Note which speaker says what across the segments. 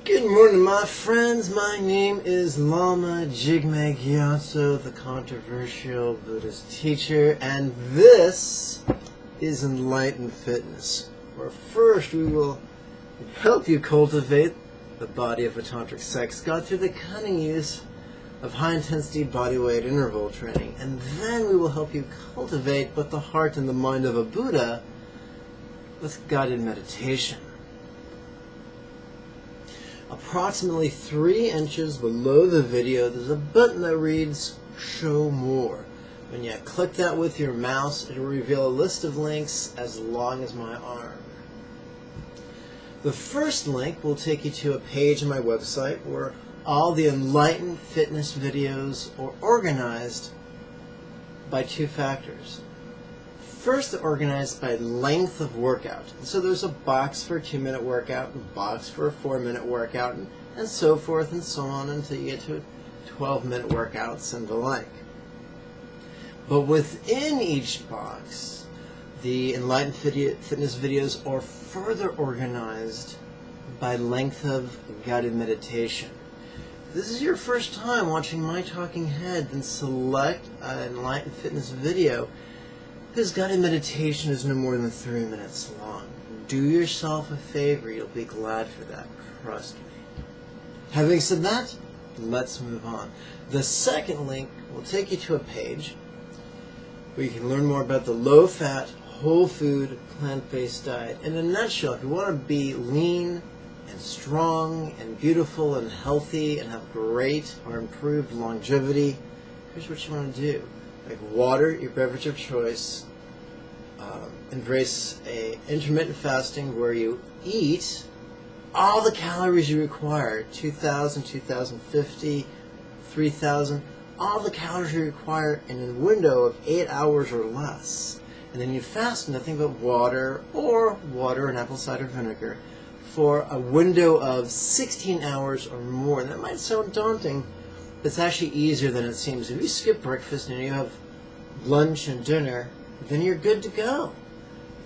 Speaker 1: Good morning, my friends. My name is Lama Jigme Gyatso, the controversial Buddhist teacher, and this is Enlightened Fitness, where first we will help you cultivate the body of a Tantric Sex God through the cunning use of high-intensity bodyweight interval training, and then we will help you cultivate both the heart and the mind of a Buddha with guided meditation. Approximately 3 inches below the video, there's a button that reads Show More. When you click that with your mouse, it will reveal a list of links as long as my arm. The first link will take you to a page on my website where all the Enlightened Fitness videos are organized by 2 factors. First, they're organized by length of workout. And so there's a box for a 2-minute workout, a box for a 4-minute workout, and so forth and so on until you get to 12-minute workouts and the like. But within each box, the Enlightened Fitness videos are further organized by length of guided meditation. If this is your first time watching my talking head, then select an Enlightened Fitness video. This guided meditation is no more than 3 minutes long. Do yourself a favor, you'll be glad for that, trust me. Having said that, let's move on. The second link will take you to a page where you can learn more about the low-fat, whole food, plant-based diet. In a nutshell, if you want to be lean and strong and beautiful and healthy and have great or improved longevity, here's what you want to do. Like water, your beverage of choice. Embrace intermittent fasting where you eat all the calories you require, 2,000, 2,050, 3,000, all the calories you require in a window of 8 hours or less. And then you fast nothing but water and apple cider vinegar for a window of 16 hours or more. And that might sound daunting. It's actually easier than it seems. If you skip breakfast and you have lunch and dinner, then you're good to go.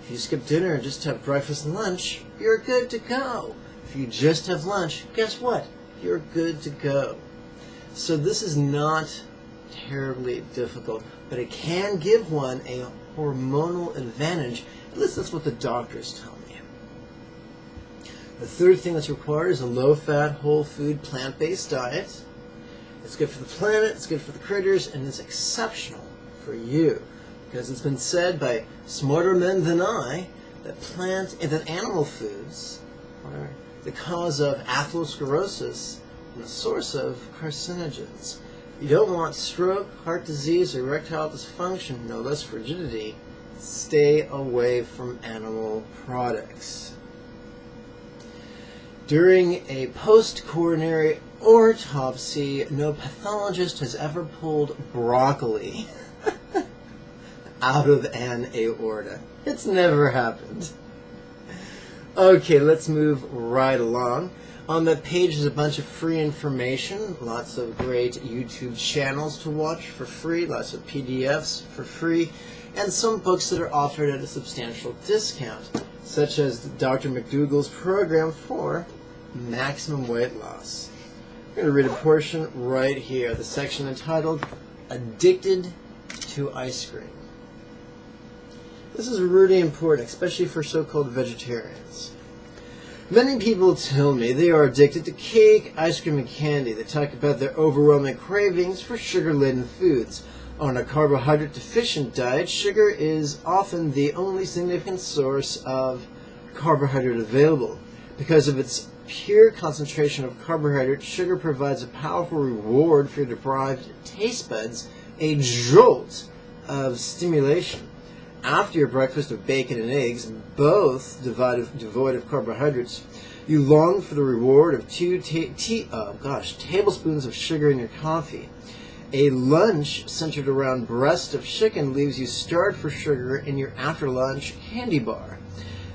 Speaker 1: If you skip dinner and just have breakfast and lunch, you're good to go. If you just have lunch, guess what? You're good to go. So this is not terribly difficult, but it can give one a hormonal advantage. At least that's what the doctors tell me. The third thing that's required is a low-fat, whole food, plant-based diet. It's good for the planet, it's good for the critters, and it's exceptional for you. Because it's been said by smarter men than I that animal foods are the cause of atherosclerosis and the source of carcinogens. You don't want stroke, heart disease, or erectile dysfunction, no less frigidity. Stay away from animal products. During a post-coronary autopsy, no pathologist has ever pulled broccoli out of an aorta. It's never happened. Okay, let's move right along. On the page is a bunch of free information, lots of great YouTube channels to watch for free, lots of PDFs for free, and some books that are offered at a substantial discount, such as Dr. McDougall's program for maximum weight loss. I'm going to read a portion right here, the section entitled Addicted to Ice Cream. This is really important, especially for so-called vegetarians. Many people tell me they are addicted to cake, ice cream, and candy. They talk about their overwhelming cravings for sugar-laden foods. On a carbohydrate-deficient diet, sugar is often the only significant source of carbohydrate available. Because of its pure concentration of carbohydrate, sugar provides a powerful reward for your deprived taste buds, a jolt of stimulation. After your breakfast of bacon and eggs, both devoid of carbohydrates, you long for the reward of 2 tablespoons of sugar in your coffee. A lunch centered around breast of chicken leaves you starved for sugar in your after-lunch candy bar.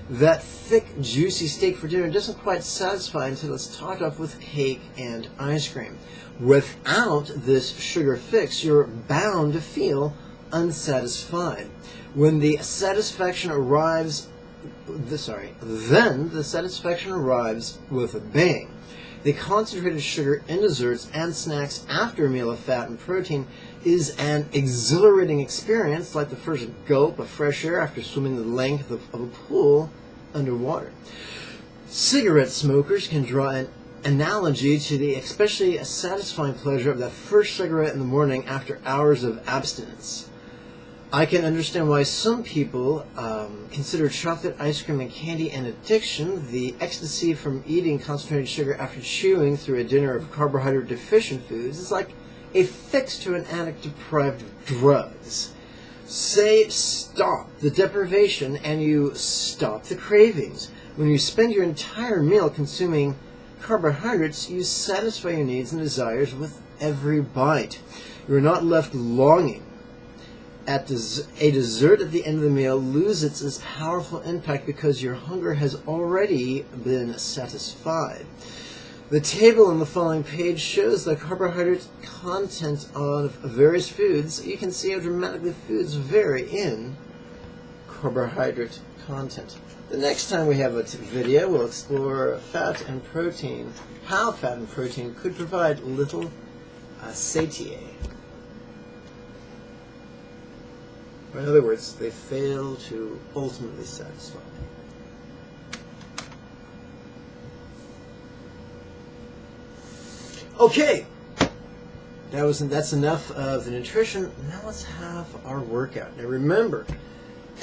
Speaker 1: That thick, juicy steak for dinner doesn't quite satisfy until it's topped off with cake and ice cream. Without this sugar fix, you're bound to feel unsatisfied. When the satisfaction arrives, then the satisfaction arrives with a bang. The concentrated sugar in desserts and snacks after a meal of fat and protein is an exhilarating experience, like the first gulp of fresh air after swimming the length of a pool underwater. Cigarette smokers can draw an analogy to the especially satisfying pleasure of that first cigarette in the morning after hours of abstinence. I can understand why some people consider chocolate, ice cream, and candy an addiction. The ecstasy from eating concentrated sugar after chewing through a dinner of carbohydrate-deficient foods is like a fix to an addict deprived of drugs. Say stop the deprivation and you stop the cravings. When you spend your entire meal consuming carbohydrates, you satisfy your needs and desires with every bite. You are not left longing. A dessert at the end of the meal loses its powerful impact because your hunger has already been satisfied. The table on the following page shows the carbohydrate content of various foods. You can see how dramatically foods vary in carbohydrate content. The next time we have a video, we'll explore fat and protein, how fat and protein could provide little satiety. In other words, they fail to ultimately satisfy. Okay, that's enough of the nutrition. Now let's have our workout. Now remember,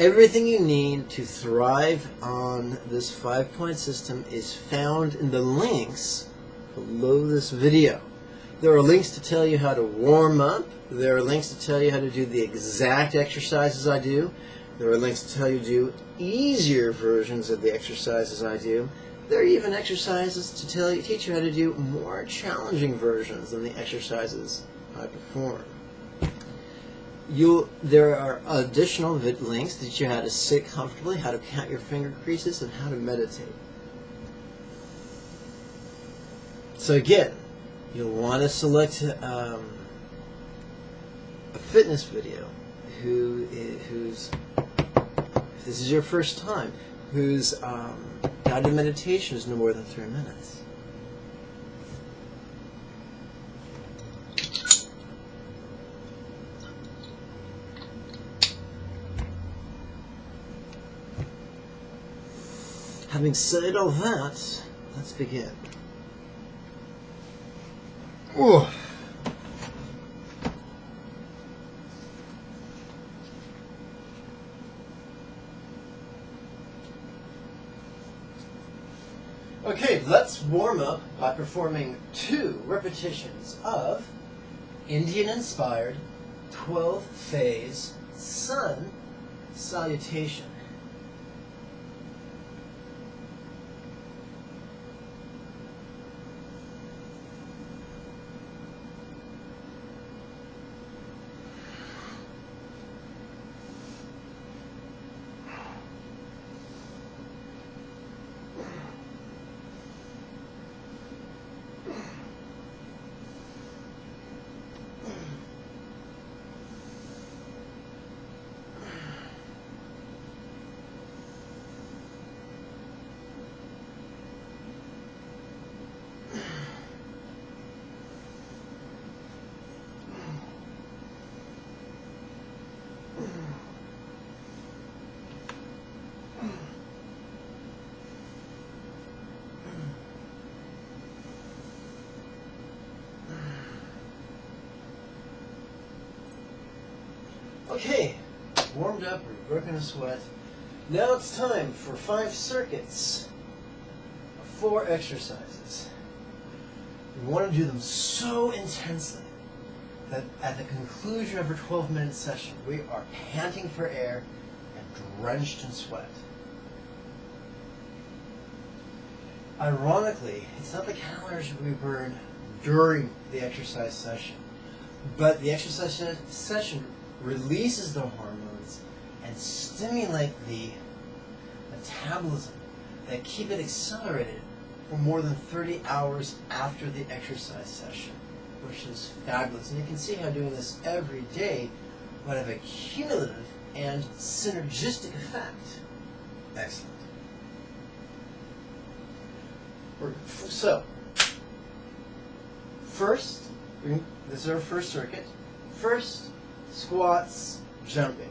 Speaker 1: everything you need to thrive on this 5-point system is found in the links below this video. There are links to tell you how to warm up. There are links to tell you how to do the exact exercises I do. There are links to tell you to do easier versions of the exercises I do. There are even exercises to teach you how to do more challenging versions than the exercises I perform. There are additional links to teach you how to sit comfortably, how to count your finger creases, and how to meditate. So again, you'll want to select a fitness video whose, if this is your first time, whose guided meditation is no more than 3 minutes. Having said all that, let's begin. Ooh. Okay, let's warm up by performing 2 repetitions of Indian-inspired 12-phase sun salutation. Okay, warmed up, we're broken a sweat. Now it's time for 5 circuits of 4 exercises. We want to do them so intensely that at the conclusion of our 12-minute session, we are panting for air and drenched in sweat. Ironically, it's not the calories we burn during the exercise session, but the exercise session releases the hormones and stimulate the metabolism that keep it accelerated for more than 30 hours after the exercise session, which is fabulous. And you can see how doing this every day would have a cumulative and synergistic effect. Excellent. So, first, this is our first circuit. First, squats, jumping.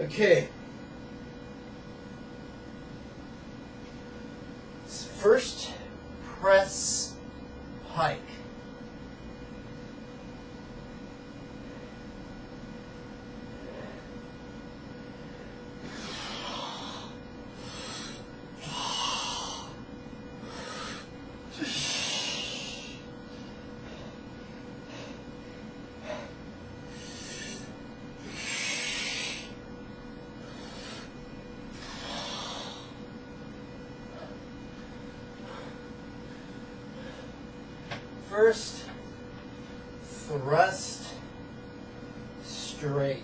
Speaker 1: Okay. First, press pike. First, thrust straight.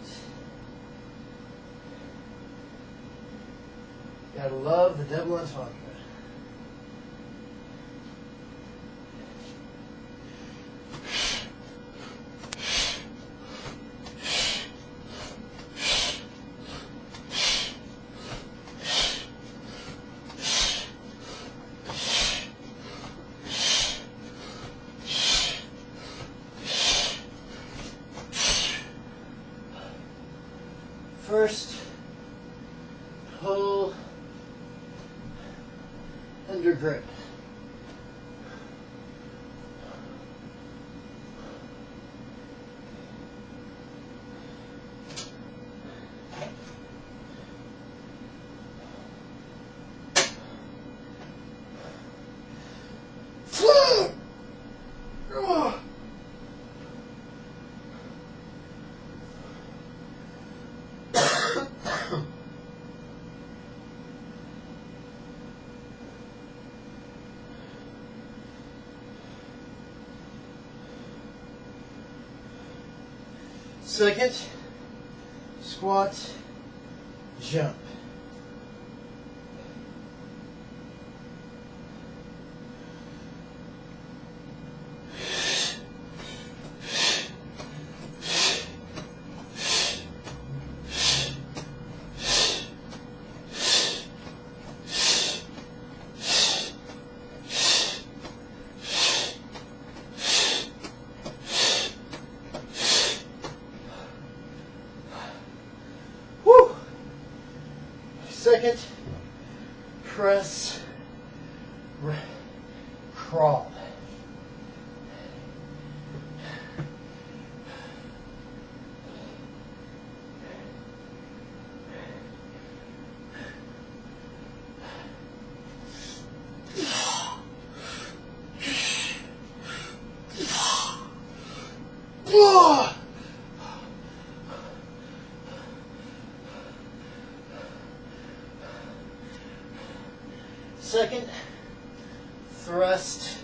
Speaker 1: Gotta love the double entendre. First, pull under grip. Second, squat, jump. Second, press, crawl. Second, thrust,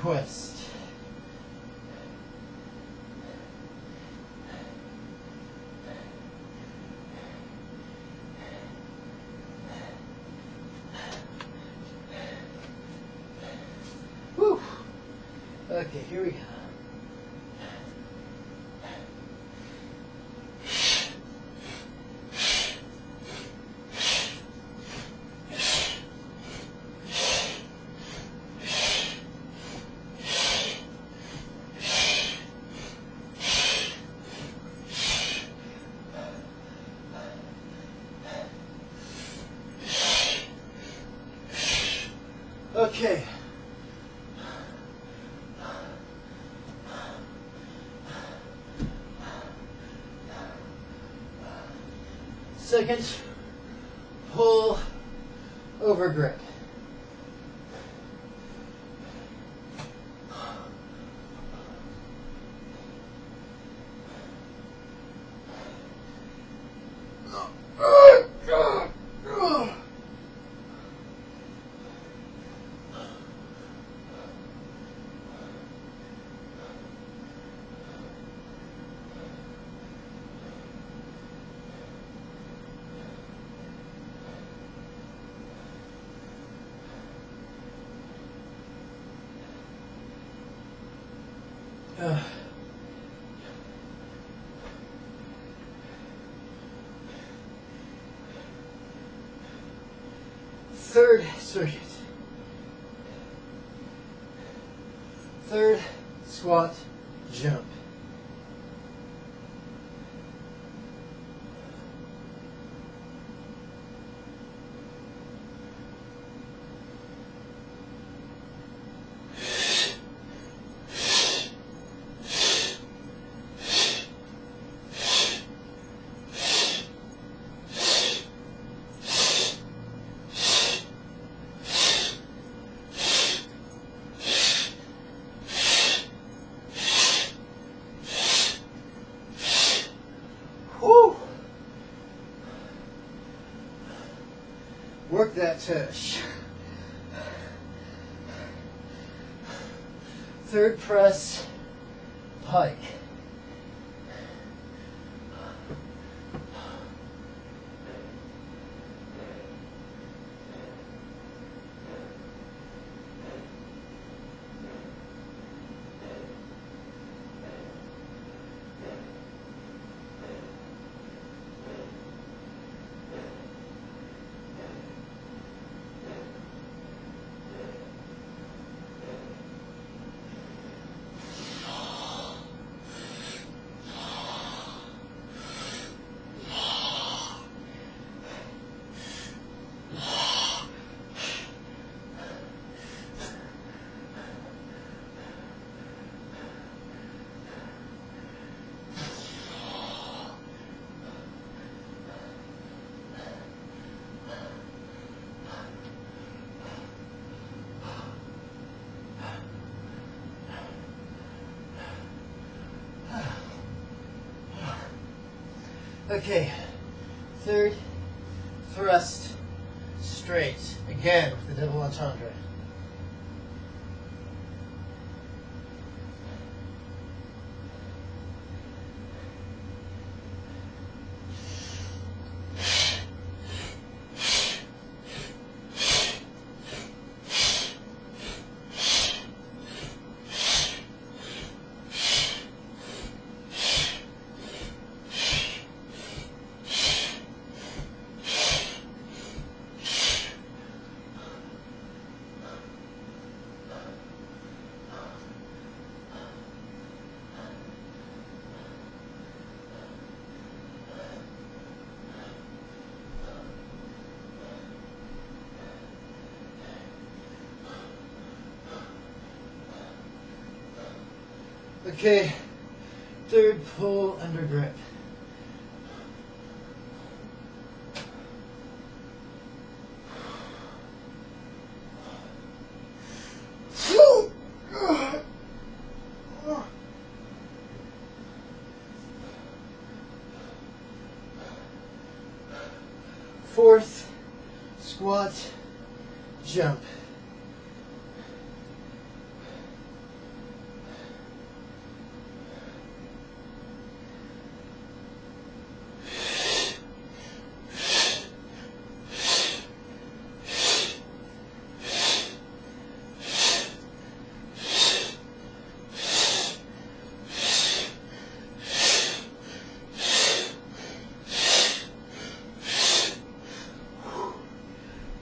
Speaker 1: twist. Whew. Okay, here we go. Okay. Second, pull over grip. Third circuit. Third squat jump. Work that tush. Third press, pike. Okay, third thrust straight, again with the double entendre. Okay, third pull under grip. Fourth squat jump.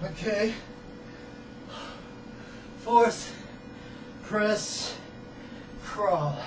Speaker 1: Okay. Fourth, press, crawl.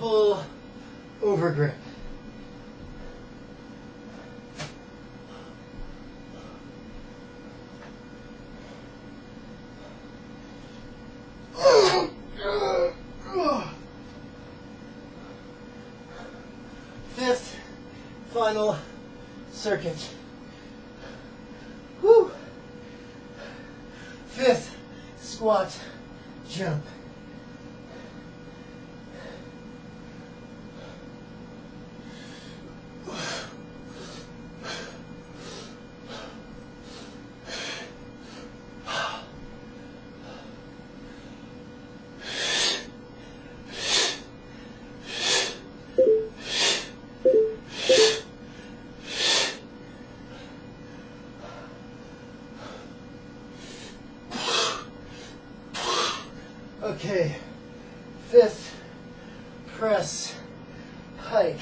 Speaker 1: pull over grip. Fifth, final circuit. Woo. Fifth, squat, jump. Okay, fifth, press, hike.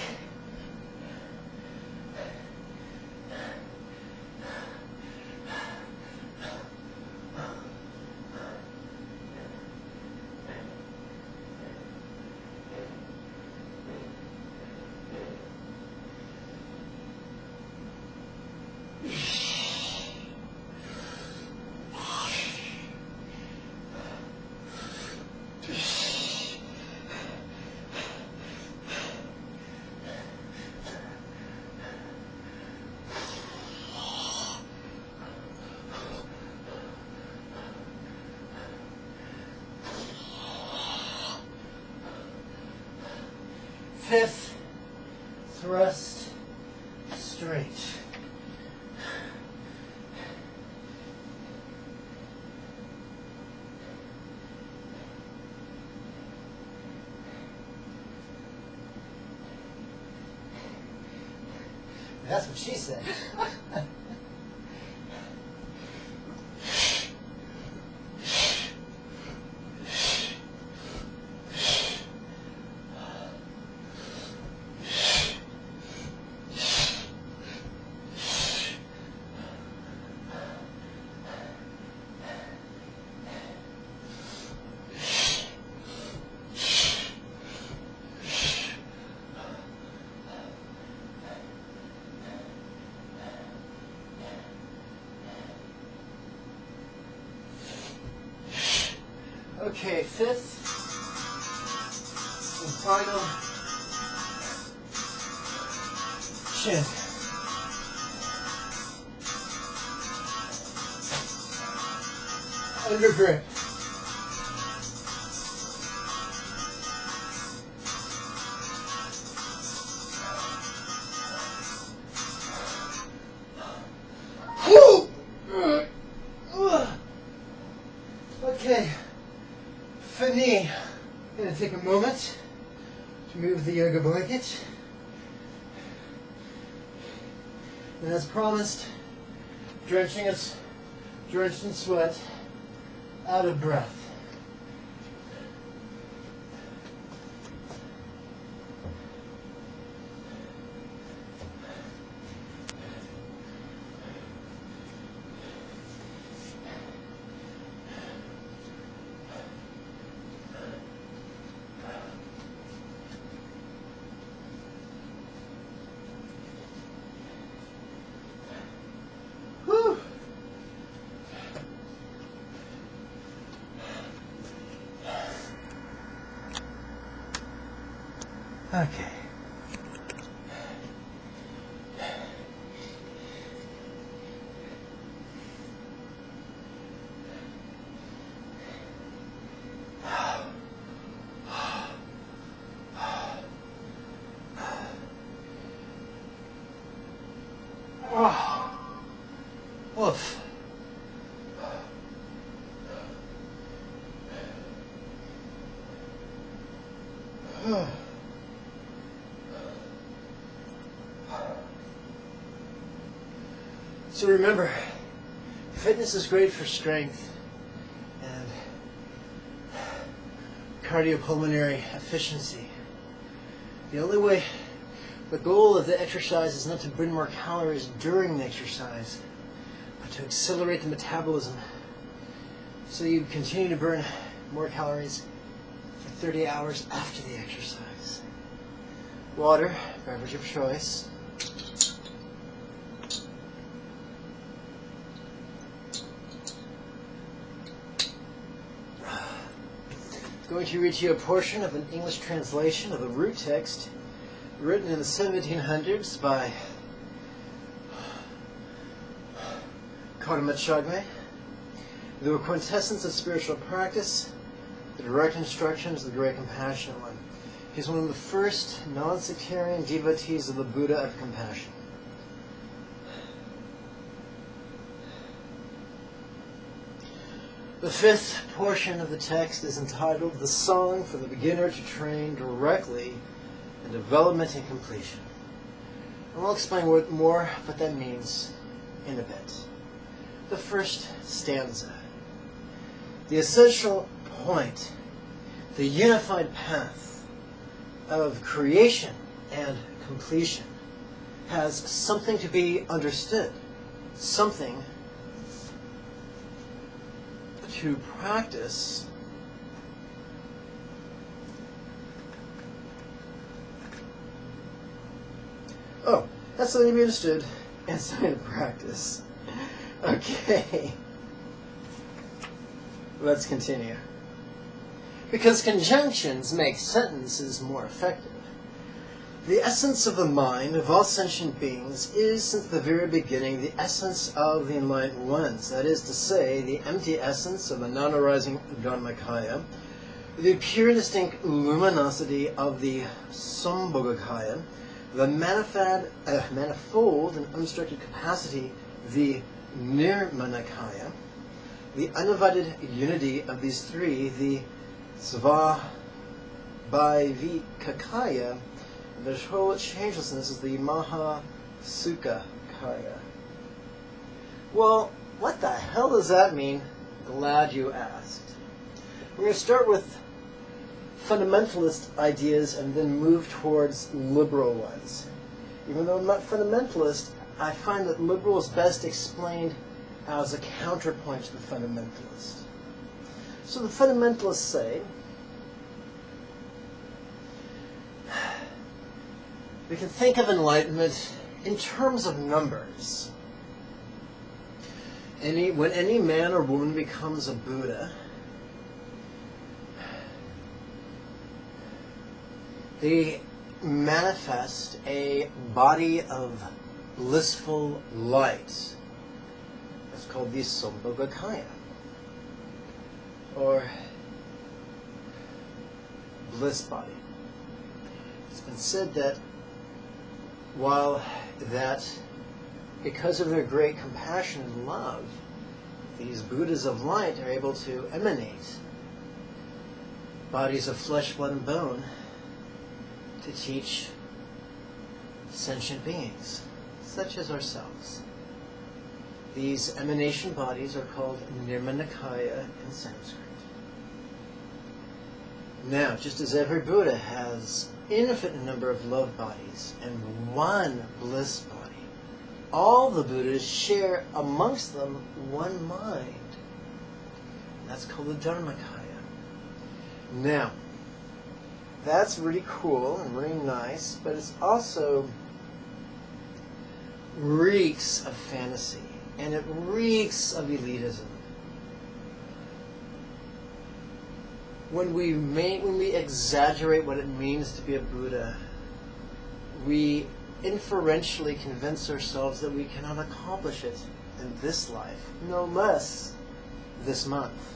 Speaker 1: Fifth, thrust, straight. That's what she said. Okay, fifth and final chin. Under grip. Okay. Fini. I'm going to take a moment to move the yoga blanket. And as promised, drenched in sweat, out of breath. Okay. Oof. So remember, fitness is great for strength and cardiopulmonary efficiency. The goal of the exercise is not to burn more calories during the exercise, but to accelerate the metabolism so you continue to burn more calories for 30 hours after the exercise. Water, beverage of choice. Going to read you a portion of an English translation of the root text written in the 1700s by Karma Chagme. The quintessence of spiritual practice, the direct instructions of the Great Compassionate One. He's one of the first non-sectarian devotees of the Buddha of compassion. The fifth portion of the text is entitled The Song for the Beginner to Train Directly in Development and Completion. And we'll explain more what that means in a bit. The first stanza. The essential point, the unified path of creation and completion has something to be understood, something to practice, that's something to be understood and something to practice. Okay, let's continue. Because conjunctions make sentences more effective. The essence of the mind of all sentient beings is, since the very beginning, the essence of the Enlightened Ones. That is to say, the empty essence of the non-arising Dharmakaya, the pure and distinct luminosity of the Sambhogakaya, the manifold and unrestricted capacity, the Nirmanakaya, the undivided unity of these three, the Svabhavikakaya, the whole changelessness is the Mahasukhakaya. Well, what the hell does that mean? Glad you asked. We're going to start with fundamentalist ideas and then move towards liberal ones. Even though I'm not fundamentalist, I find that liberal is best explained as a counterpoint to the fundamentalist. So the fundamentalists say, we can think of enlightenment in terms of numbers. When any man or woman becomes a Buddha, they manifest a body of blissful light. That's called the Sambhogakaya, or bliss body. It's been said that because of their great compassion and love, these Buddhas of light are able to emanate bodies of flesh, blood, and bone to teach sentient beings, such as ourselves. These emanation bodies are called Nirmanakaya in Sanskrit. Now, just as every Buddha has infinite number of love bodies and one bliss body, all the Buddhas share amongst them one mind. That's called the Dharmakaya. Now, that's really cool and really nice, but it's also reeks of fantasy, and it reeks of elitism. When we exaggerate what it means to be a Buddha, we inferentially convince ourselves that we cannot accomplish it in this life, no less this month.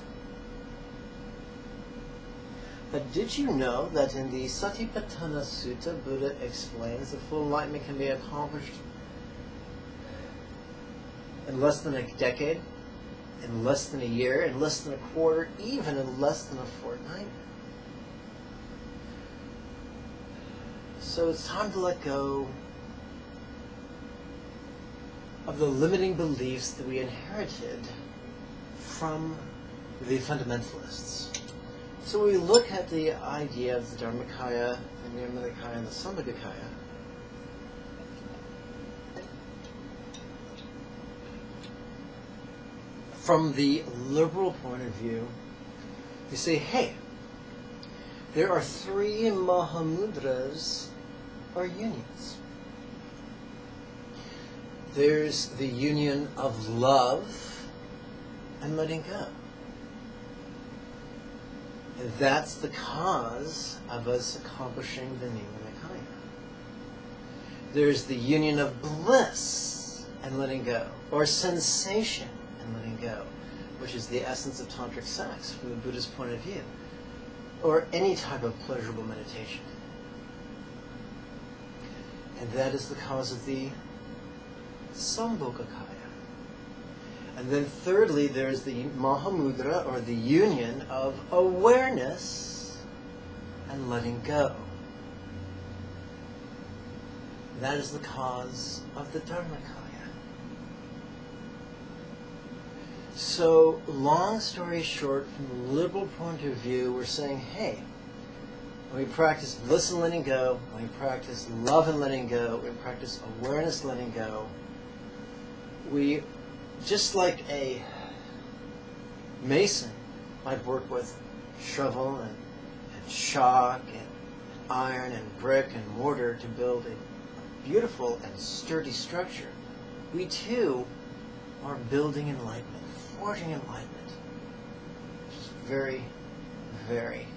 Speaker 1: But did you know that in the Satipatthana Sutta, Buddha explains that full enlightenment can be accomplished in less than a decade, in less than a year, in less than a quarter, even in less than a fortnight? So it's time to let go of the limiting beliefs that we inherited from the fundamentalists. So we look at the idea of the Dharmakaya, the Nirmanakaya, and the Sambhogakaya. From the liberal point of view, you say, hey, there are three Mahamudras or unions. There's the union of love and letting go. And that's the cause of us accomplishing the Nima-Nikaya. There's the union of bliss and letting go, or sensation and letting go, which is the essence of Tantric sex from the Buddhist point of view, or any type of pleasurable meditation. And that is the cause of the Sambhogakaya. And then thirdly, there's the Mahamudra, or the union of awareness and letting go. That is the cause of the Dharmakaya. So, long story short, from the liberal point of view, we're saying, hey, when we practice bliss and letting go, when we practice love and letting go, when we practice awareness letting go, we, just like a mason might work with shovel and chalk and iron and brick and mortar to build a beautiful and sturdy structure, we too are building enlightenment, forging enlightenment, which is very, very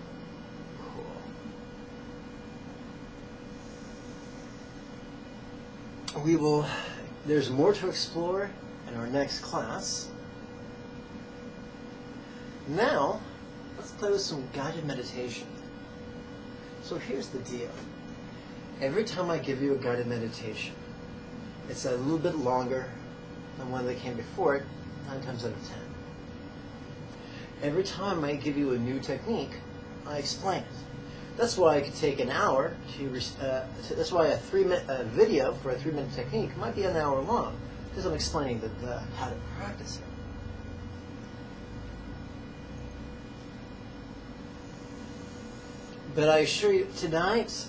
Speaker 1: cool. There's more to explore in our next class. Now, let's play with some guided meditation. So here's the deal. Every time I give you a guided meditation, it's a little bit longer than one that came before it, 9 times out of 10. Every time I give you a new technique, I explain it. That's why it could take an hour that's why a 3-minute video for a 3-minute technique might be an hour long, because I'm explaining how to practice it. But I assure you, today's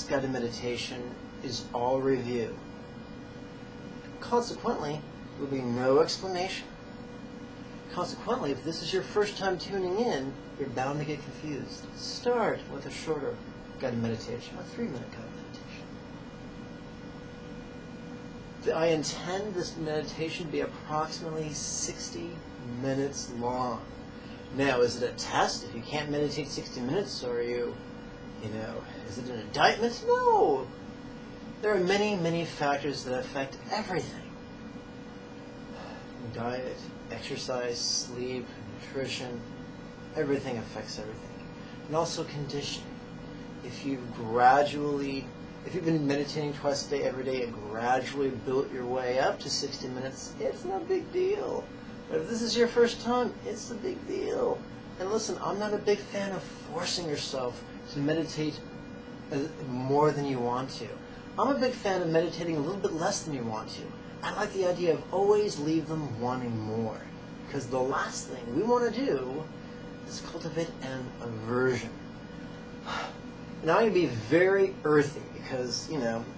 Speaker 1: guided meditation is all review. Consequently, there will be no explanation. Consequently, if this is your first time tuning in, you're bound to get confused. Start with a shorter guided meditation, a 3-minute guided meditation. I intend this meditation to be approximately 60 minutes long. Now, is it a test? If you can't meditate 60 minutes, are you, is it an indictment? No! There are many, many factors that affect everything. Diet, exercise, sleep, nutrition, everything affects everything. And also conditioning. If you've been meditating twice a day, every day, and gradually built your way up to 60 minutes, it's no big deal. But if this is your first time, it's a big deal. And listen, I'm not a big fan of forcing yourself to meditate more than you want to. I'm a big fan of meditating a little bit less than you want to. I like the idea of always leave them wanting more. Because the last thing we want to do is cultivate an aversion. Now I'm going to be very earthy because,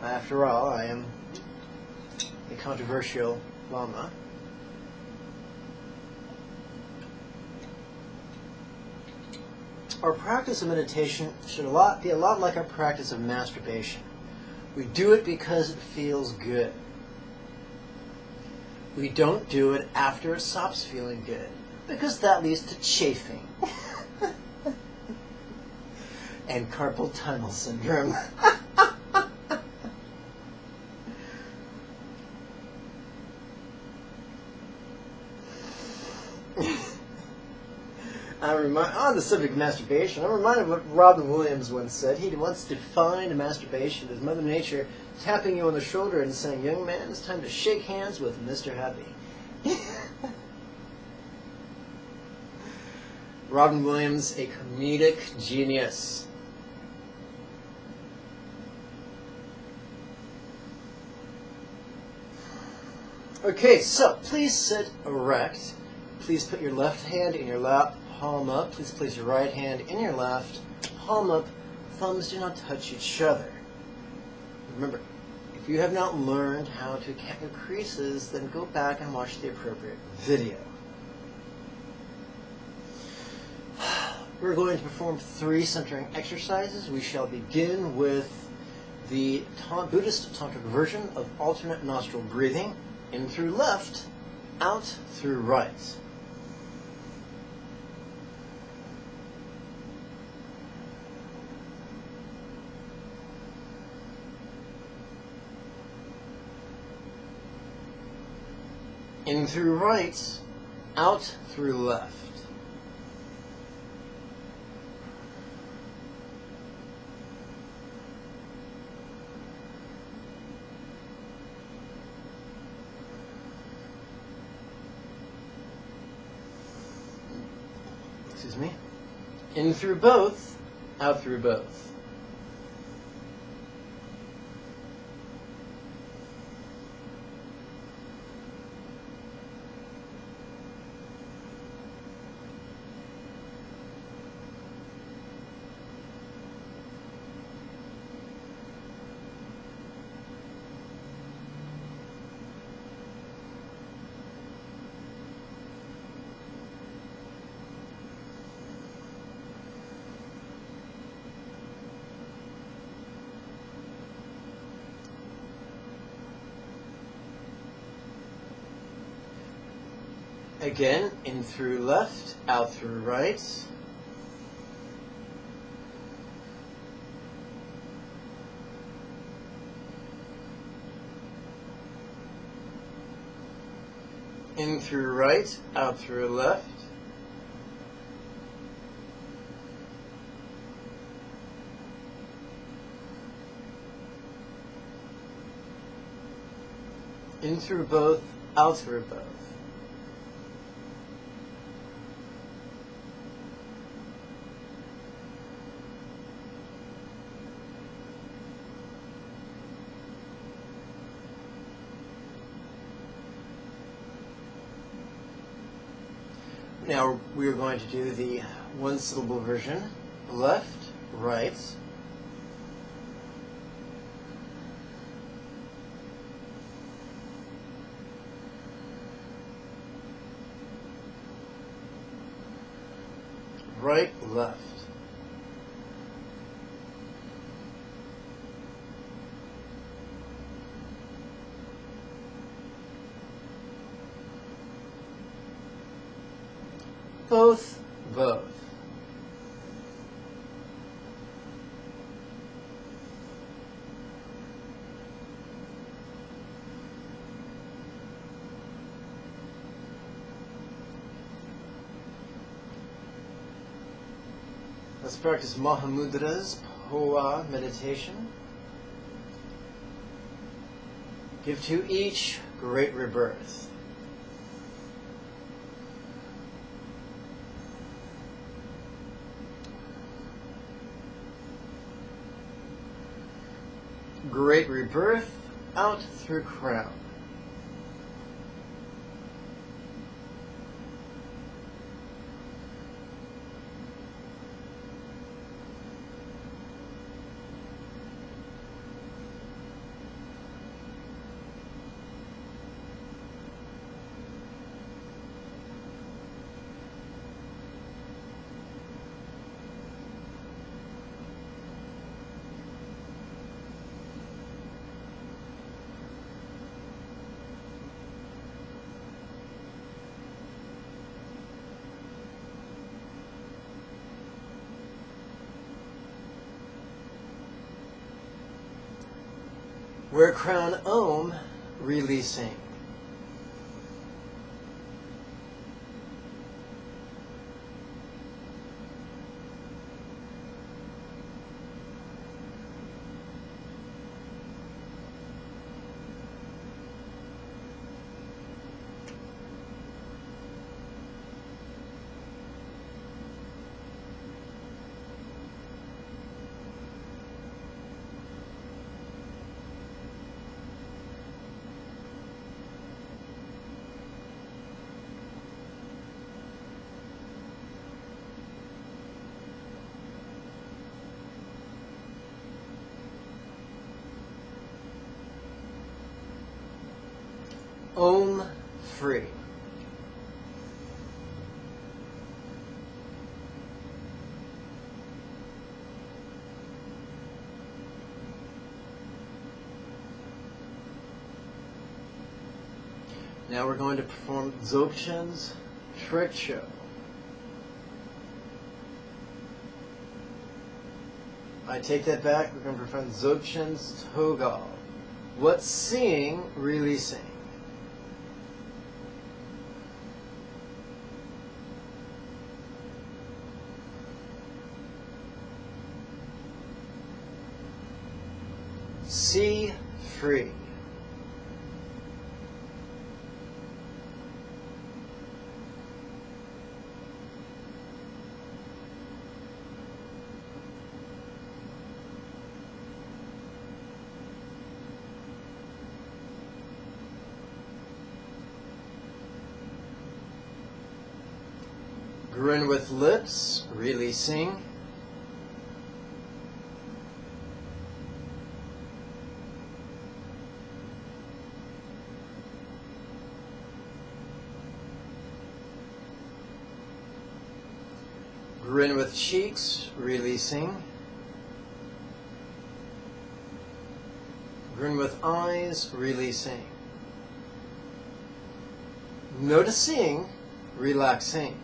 Speaker 1: after all, I am a controversial Lama. Our practice of meditation should be a lot like our practice of masturbation. We do it because it feels good. We don't do it after it stops feeling good, because that leads to chafing and carpal tunnel syndrome. On the subject of masturbation, I'm reminded of what Robin Williams once said. He once defined masturbation as Mother Nature tapping you on the shoulder and saying, "Young man, it's time to shake hands with Mr. Happy." Robin Williams, a comedic genius. Okay, so please sit erect. Please put your left hand in your lap, palm up. Please place your right hand in your left, palm up. Thumbs do not touch each other. Remember, if you have not learned how to count your creases, then go back and watch the appropriate video. We're going to perform 3 centering exercises. We shall begin with the Buddhist tantric version of alternate nostril breathing, in through left, out through right. In through right, out through left. Excuse me. In through both, out through both. Again, in through left, out through right. In through right, out through left. In through both, out through both. Now we are going to do the one-syllable version. Left, right. Right, left. Both, both. Let's practice Mahamudras, Hoa meditation. Give to each great rebirth. Great rebirth, out through crown. Where crown Om, releasing. Om, free. Now we're going to perform Dzogchen's trick show. I take that back. We're going to perform Dzogchen's Togal. What's seeing, really seeing? See free. Grin with lips, releasing. Grin with cheeks, releasing. Grin with eyes, releasing. Noticing, relaxing.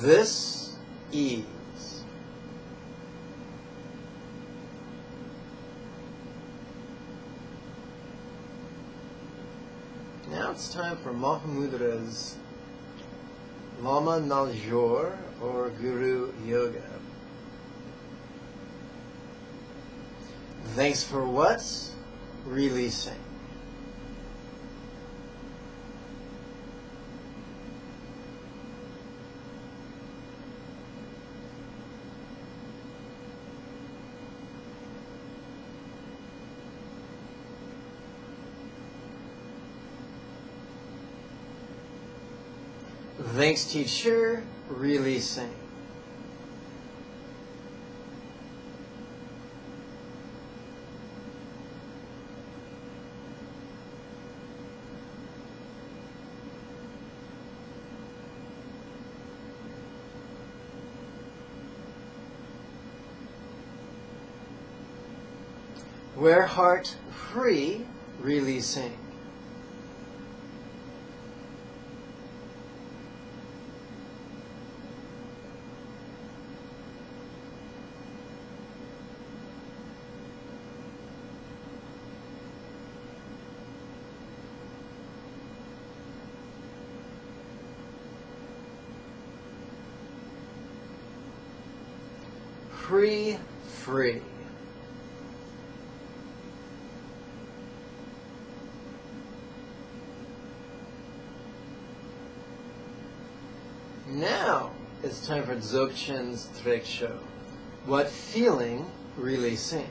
Speaker 1: This ease. Now it's time for Mahamudras, Lama Naljor, or Guru Yoga. Thanks for what? Releasing. Thanks, teacher. Releasing. Where heart free, releasing. Free, free. Now it's time for Dzogchen's trick show. What feeling, releasing.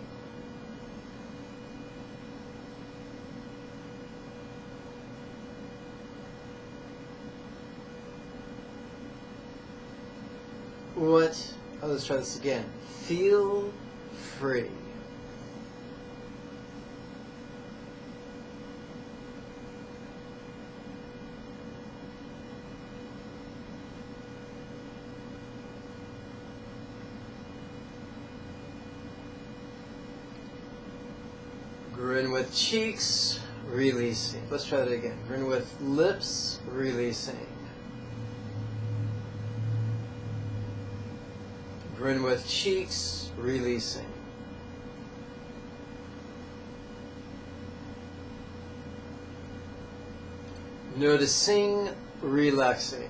Speaker 1: What? Oh, let's try this again. Feel free. Grin with cheeks, releasing. Let's try that again. Grin with lips, releasing. Grin with cheeks, releasing. Noticing, relaxing.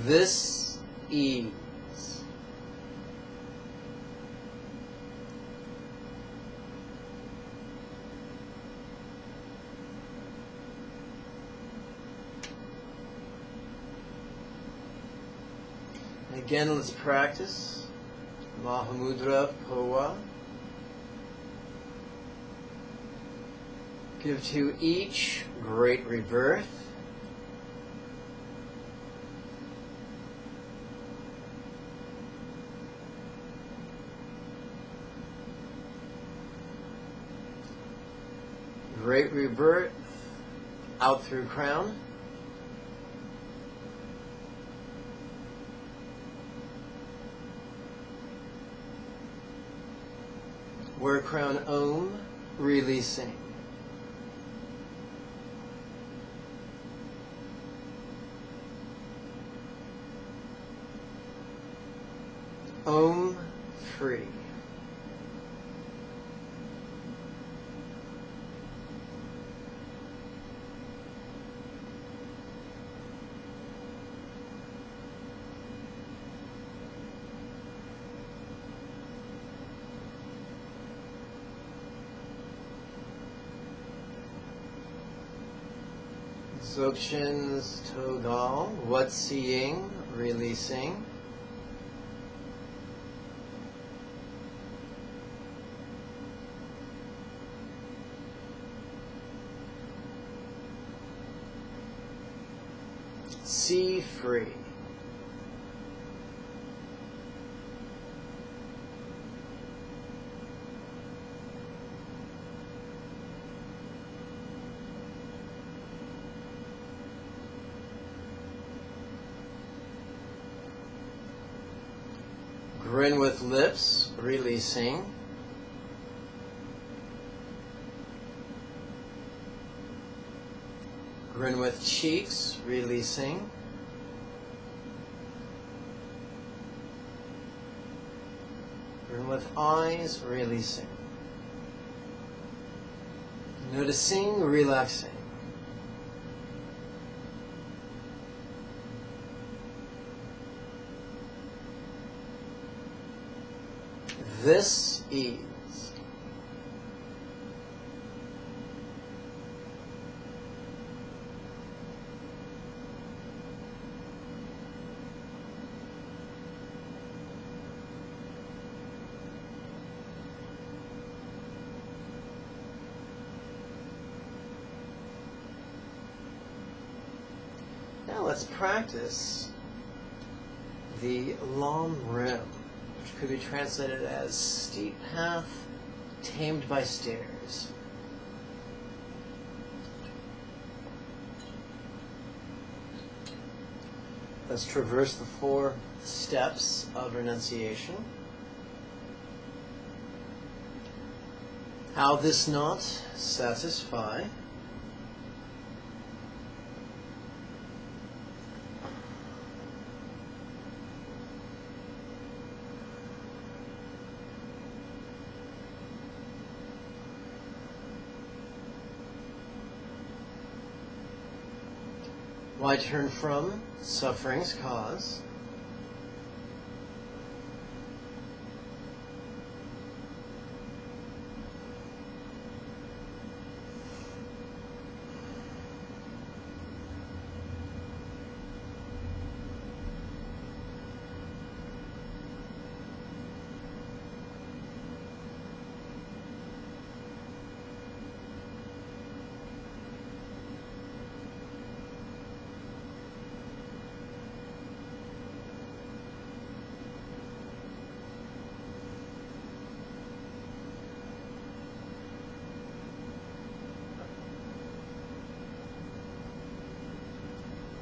Speaker 1: This ease. Again, let's practice Mahamudra Poa. Give to each great rebirth. great rebirth, out through crown. Where crown Om, releasing. Om, free. Dzogchen's Togal, what's seeing, releasing. See free. Grin with lips, releasing. Grin with cheeks, releasing. Grin with eyes, releasing. Noticing, relaxing. This ease. Now let's practice the long rim, which could be translated as steep path tamed by stairs. Let's traverse the 4 steps of renunciation. How this not satisfy. Why turn from suffering's cause?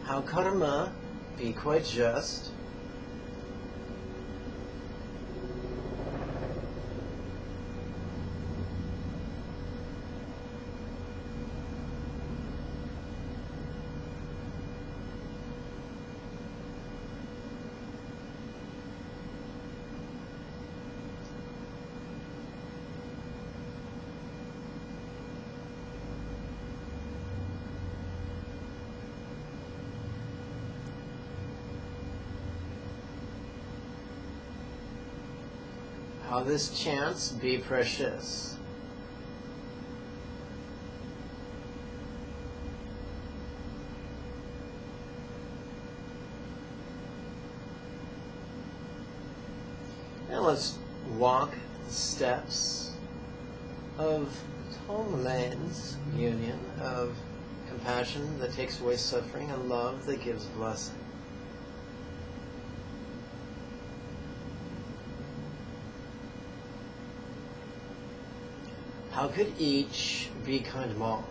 Speaker 1: How karma be quite just. How this chance be precious. Now let's walk the steps of Tonglen's union of compassion that takes away suffering and love that gives blessing. How could each be kind mom?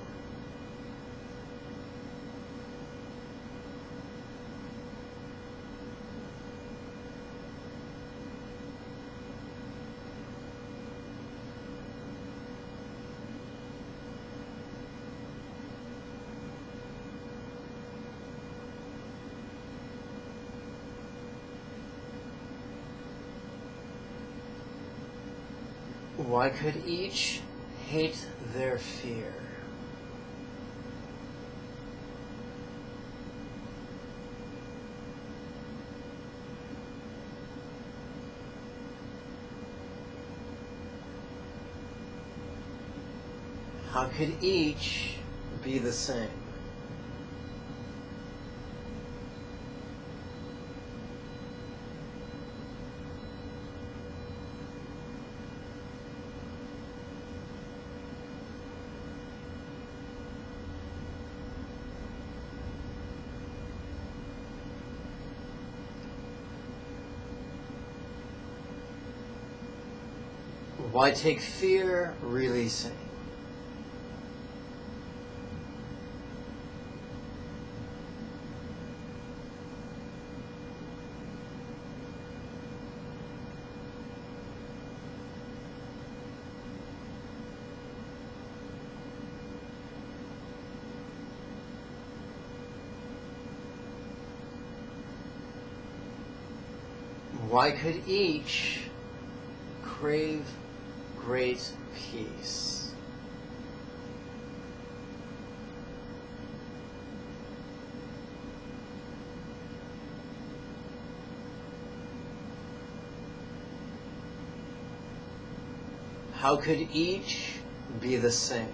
Speaker 1: Why could each hate their fear? How could each be the same? Why take fear releasing? Why could each crave great peace? How could each be the same?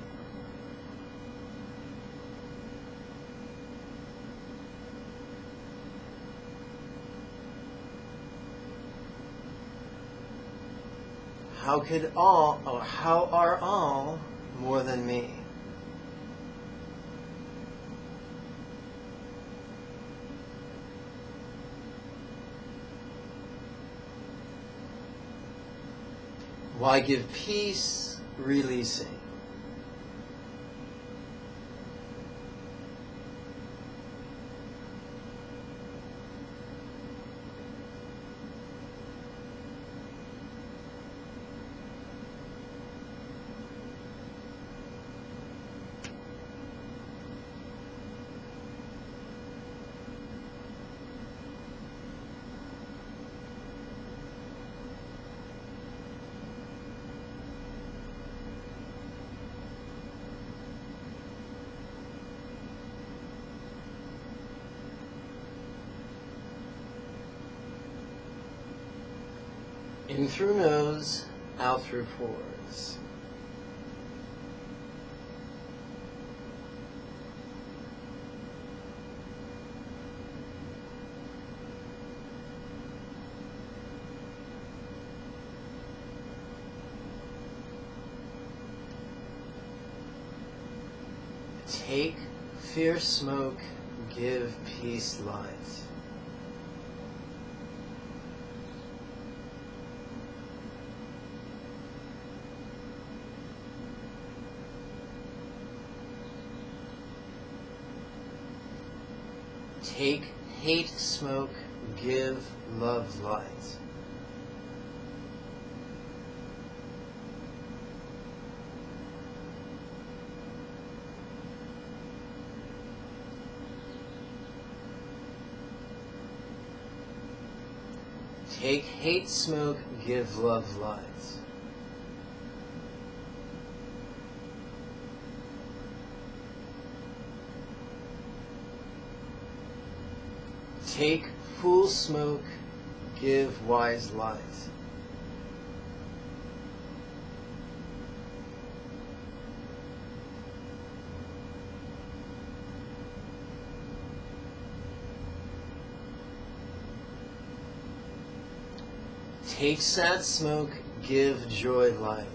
Speaker 1: How are all more than me? Why give peace releasing? In through nose, out through pores. Take fear smoke, give peace light. Take hate smoke, give love light. Take hate smoke, give love light. Take fool smoke, give wise light. Take sad smoke, give joy light.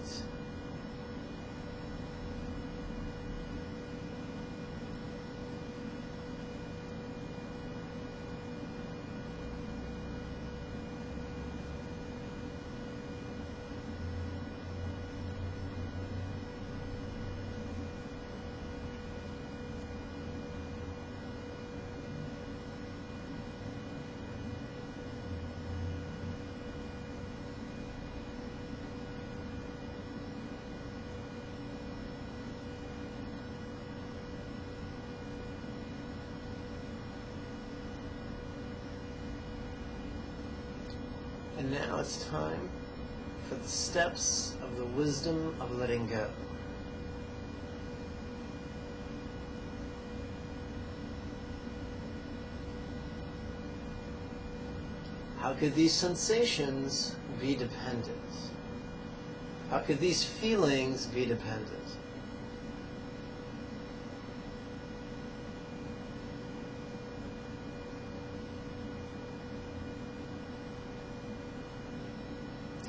Speaker 1: And now it's time for the steps of the wisdom of letting go. How could these sensations be dependent? How could these feelings be dependent?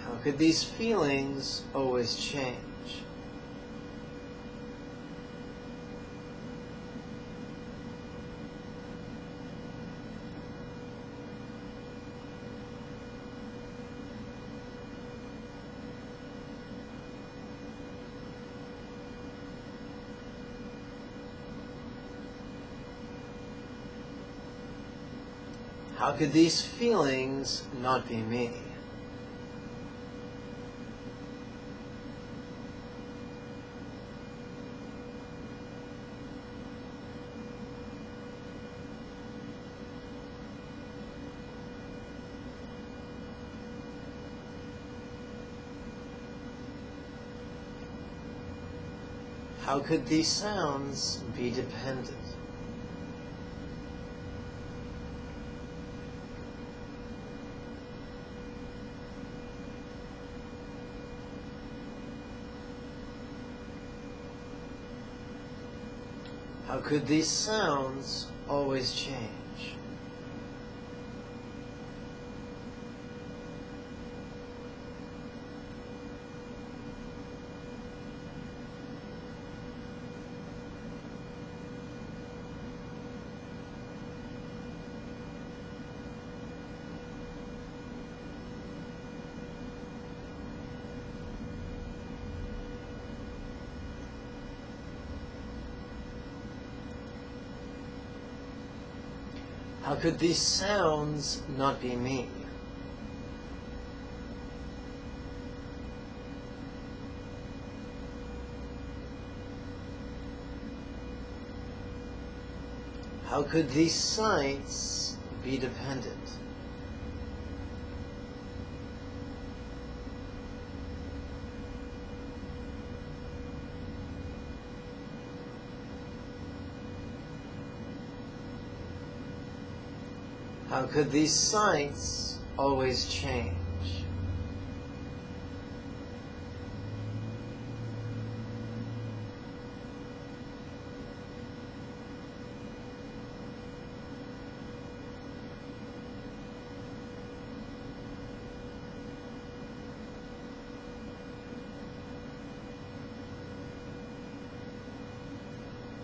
Speaker 1: How could these feelings always change? How could these feelings not be me? How could these sounds be dependent? How could these sounds always change? How could these sounds not be me? How could these sights be dependent? How could these sights always change?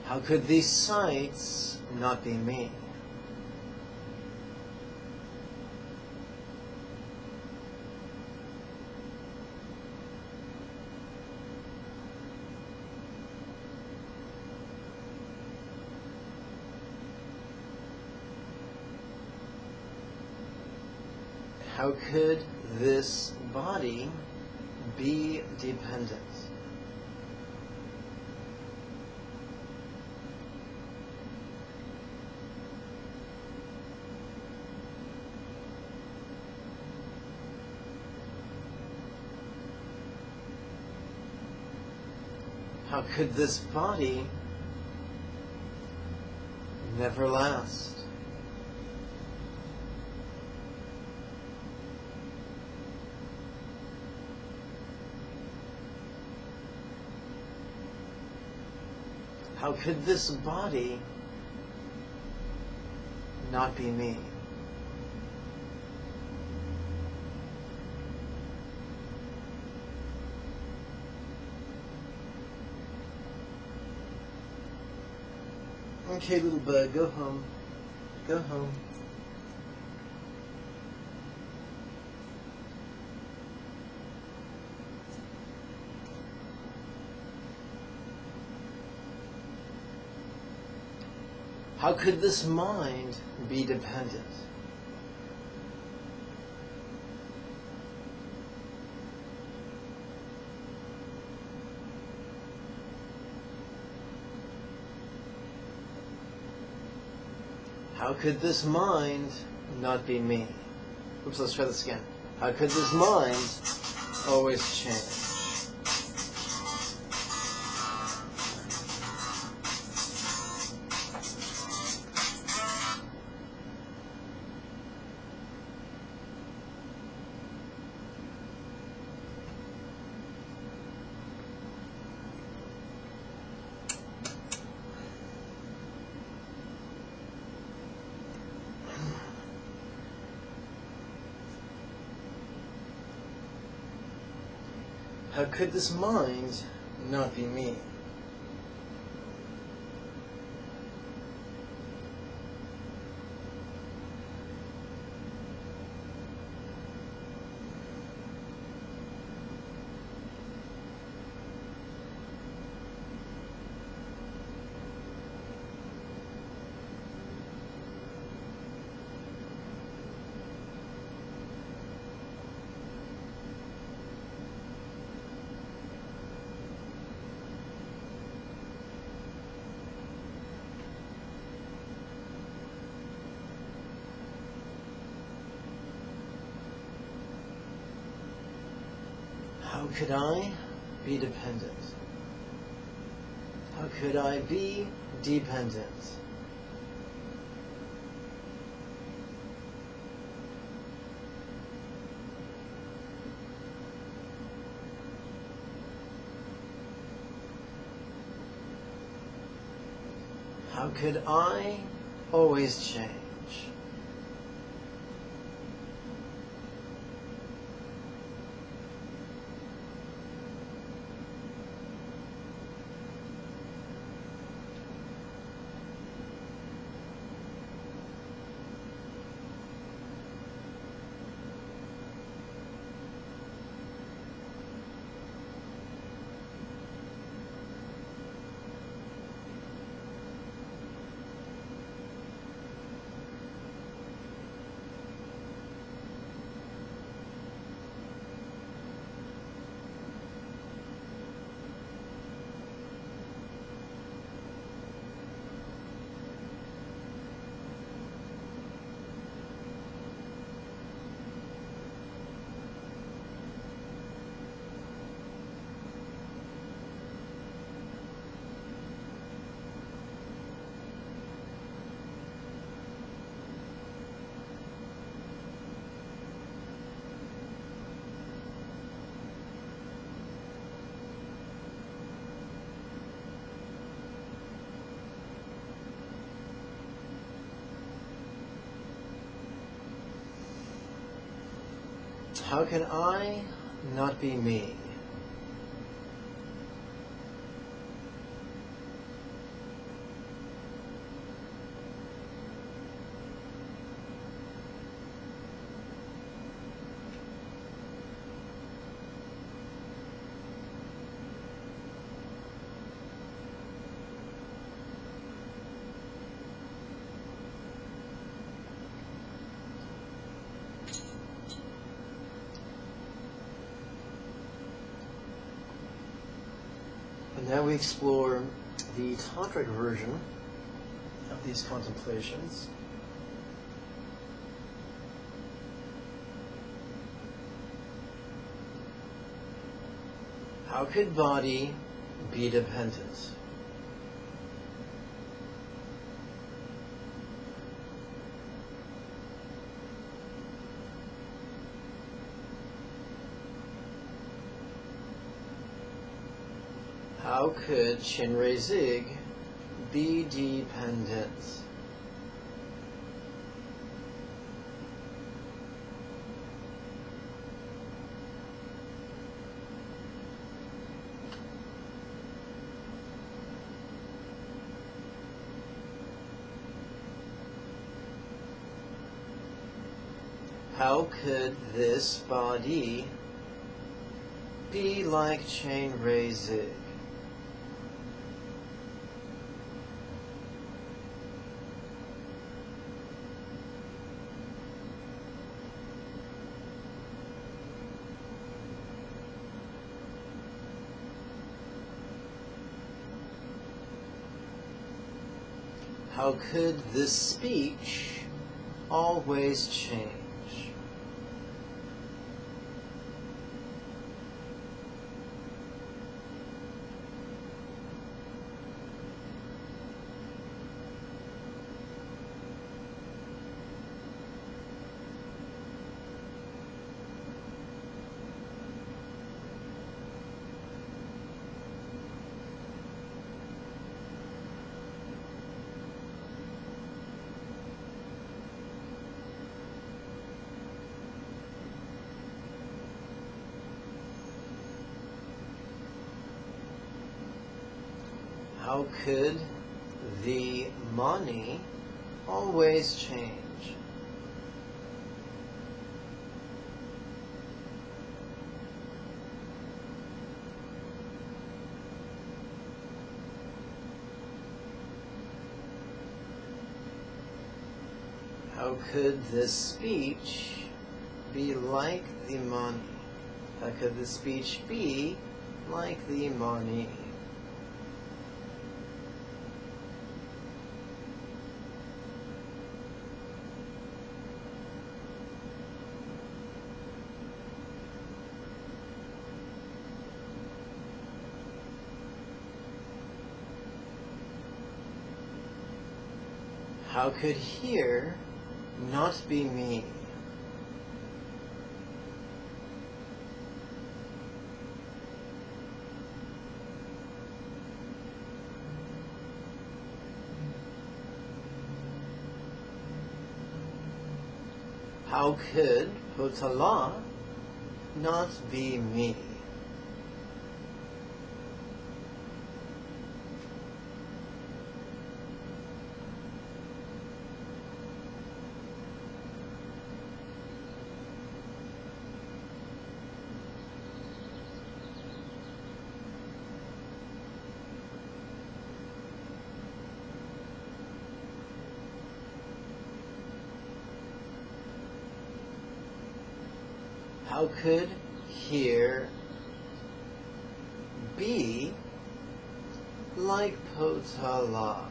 Speaker 1: How could these sights not be me? How could this body be dependent? How could this body never last? How could this body not be me? Okay, little bud, go home. Go home. How could this mind be dependent? How could this mind not be me? Oops, let's try this again. How could this mind always change? How could this mind not be me? How could I be dependent? How could I be dependent? How could I always change? How can I not be me? And now we explore the Tantric version of these contemplations. How could body be dependent? How could Chinre Zig be dependent? How could this body be like Chinre Zig? How could this speech always change? How could the mani always change? How could this speech be like the mani? How could the speech be like the mani? How could here not be me? How could Potala not be me? How could here be like Potala?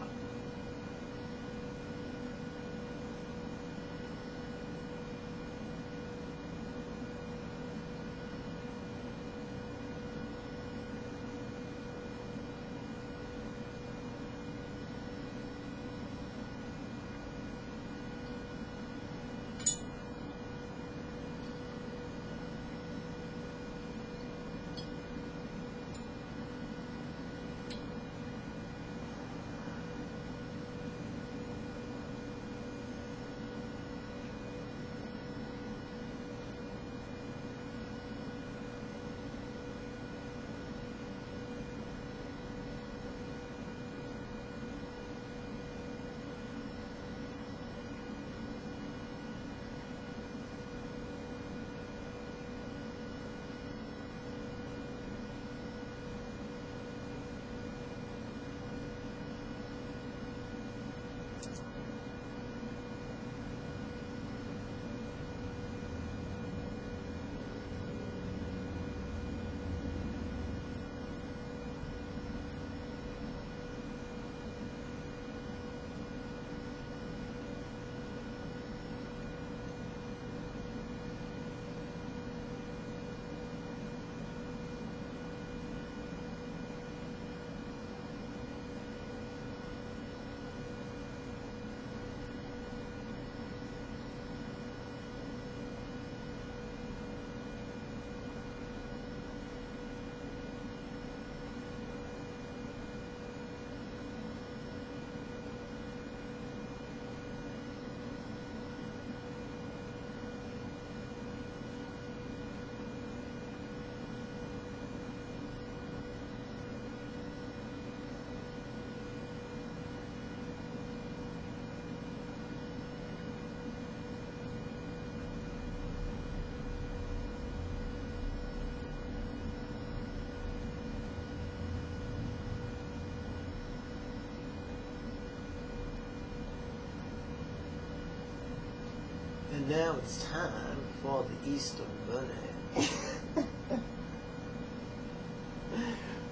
Speaker 1: And now it's time for the Easter Bunny.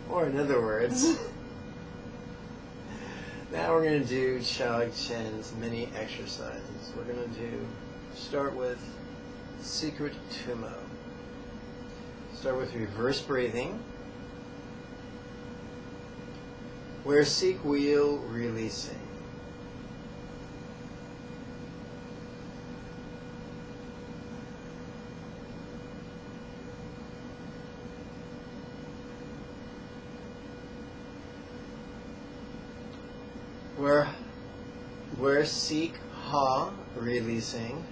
Speaker 1: Or in other words, now we're going to do Chog Chen's mini exercises. We're going to start with Secret Tumo. Start with reverse breathing, where seek wheel releasing. Where seek ha releasing.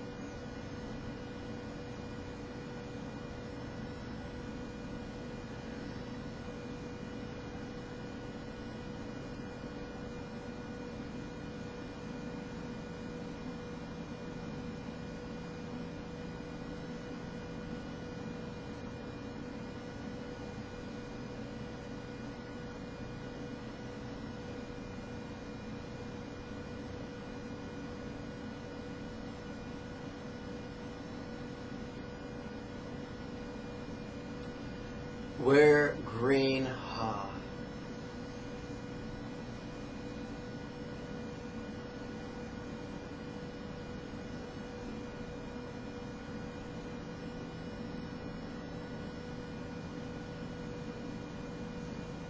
Speaker 1: Where green ha.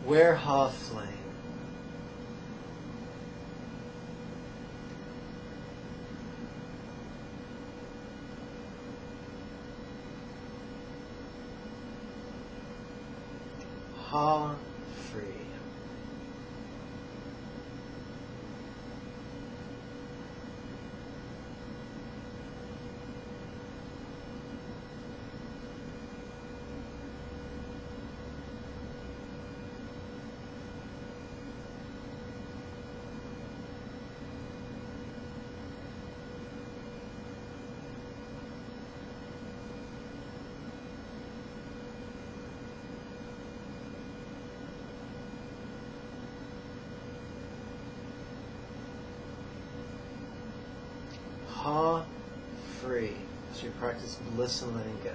Speaker 1: Where ha flame. Ha free. Ha free. So you practice bliss and letting go.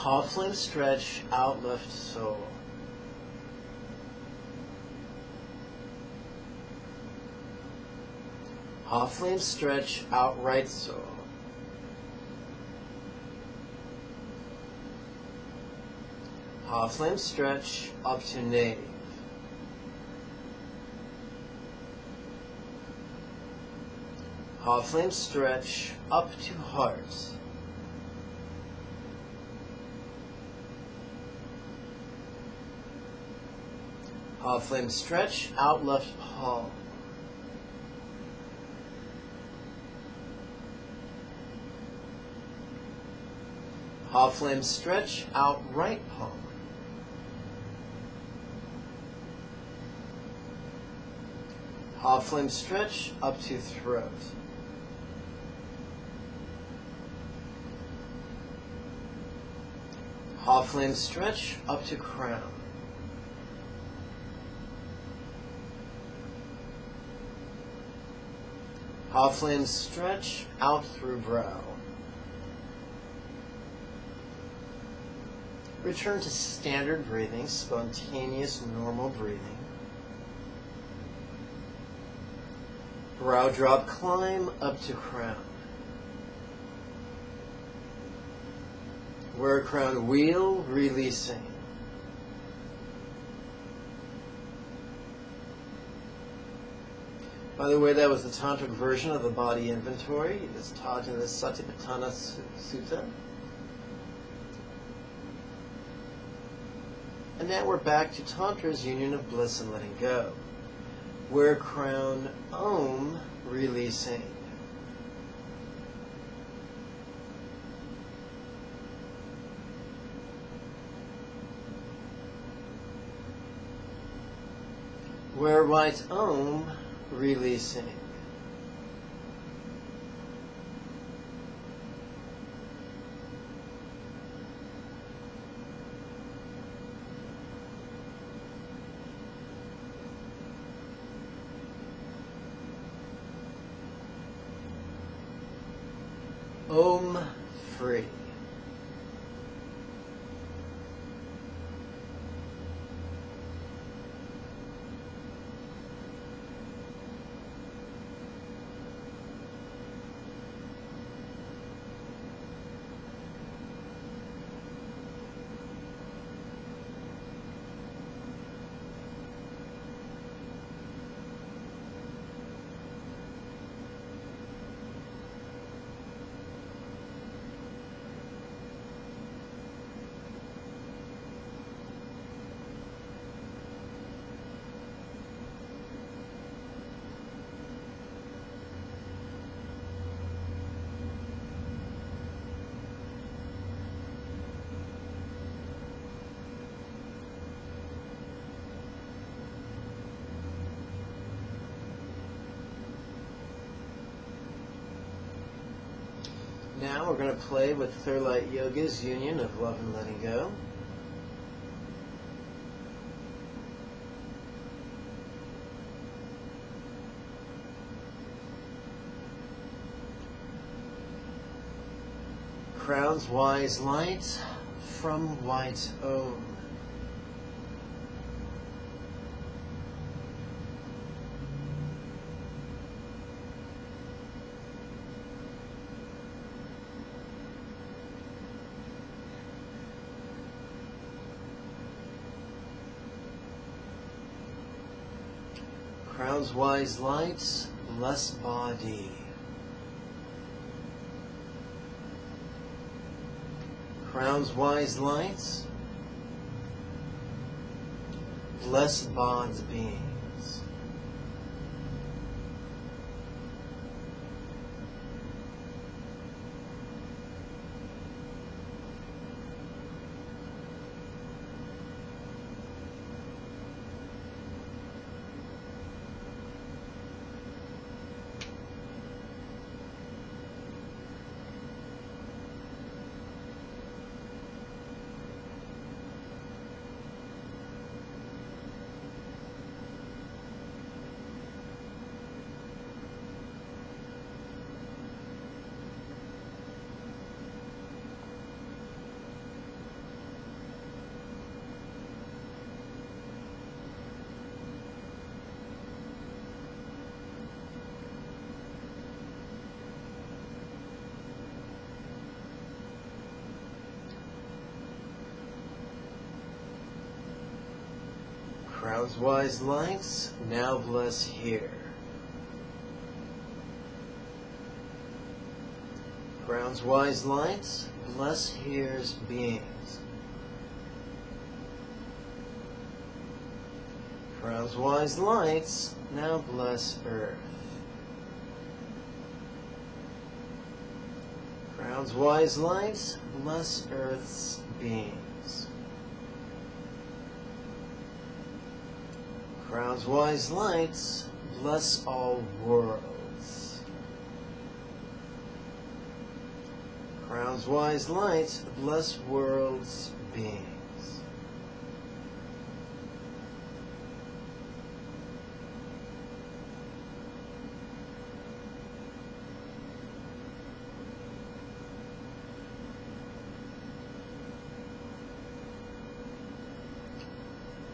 Speaker 1: Ha flame stretch, out lift soul. Ha flame stretch, out right soul. Ha flame stretch, up to native. Ha flame stretch, up to heart. Ha flame stretch, out left palm. Ha flame stretch, out right palm. Ha flame stretch, up to throat. Ha flame stretch, up to crown. Ha flame stretch, out through brow. Return to standard breathing, spontaneous, normal breathing. Brow drop, climb up to crown. Where crown wheel, releasing. By the way, that was the Tantric version of the body inventory. It's taught in the Satipatthana Sutta. And now we're back to Tantra's union of bliss and letting go. Where crown Om, releasing. Where right Om, releasing. Om free. now we're going to play with Clear Light Yoga's union of love and letting go. Crown's wise light from white Om. Crown's wise light, bless body. Crown's wise light, bless Bod's beings. Crown's wise lights, now bless here. Crown's wise lights, bless here's beings. Crown's wise lights, now bless earth. Crown's wise lights, bless earth's beings. Crown's wise lights, bless all worlds. Crown's wise lights, bless worlds' beings.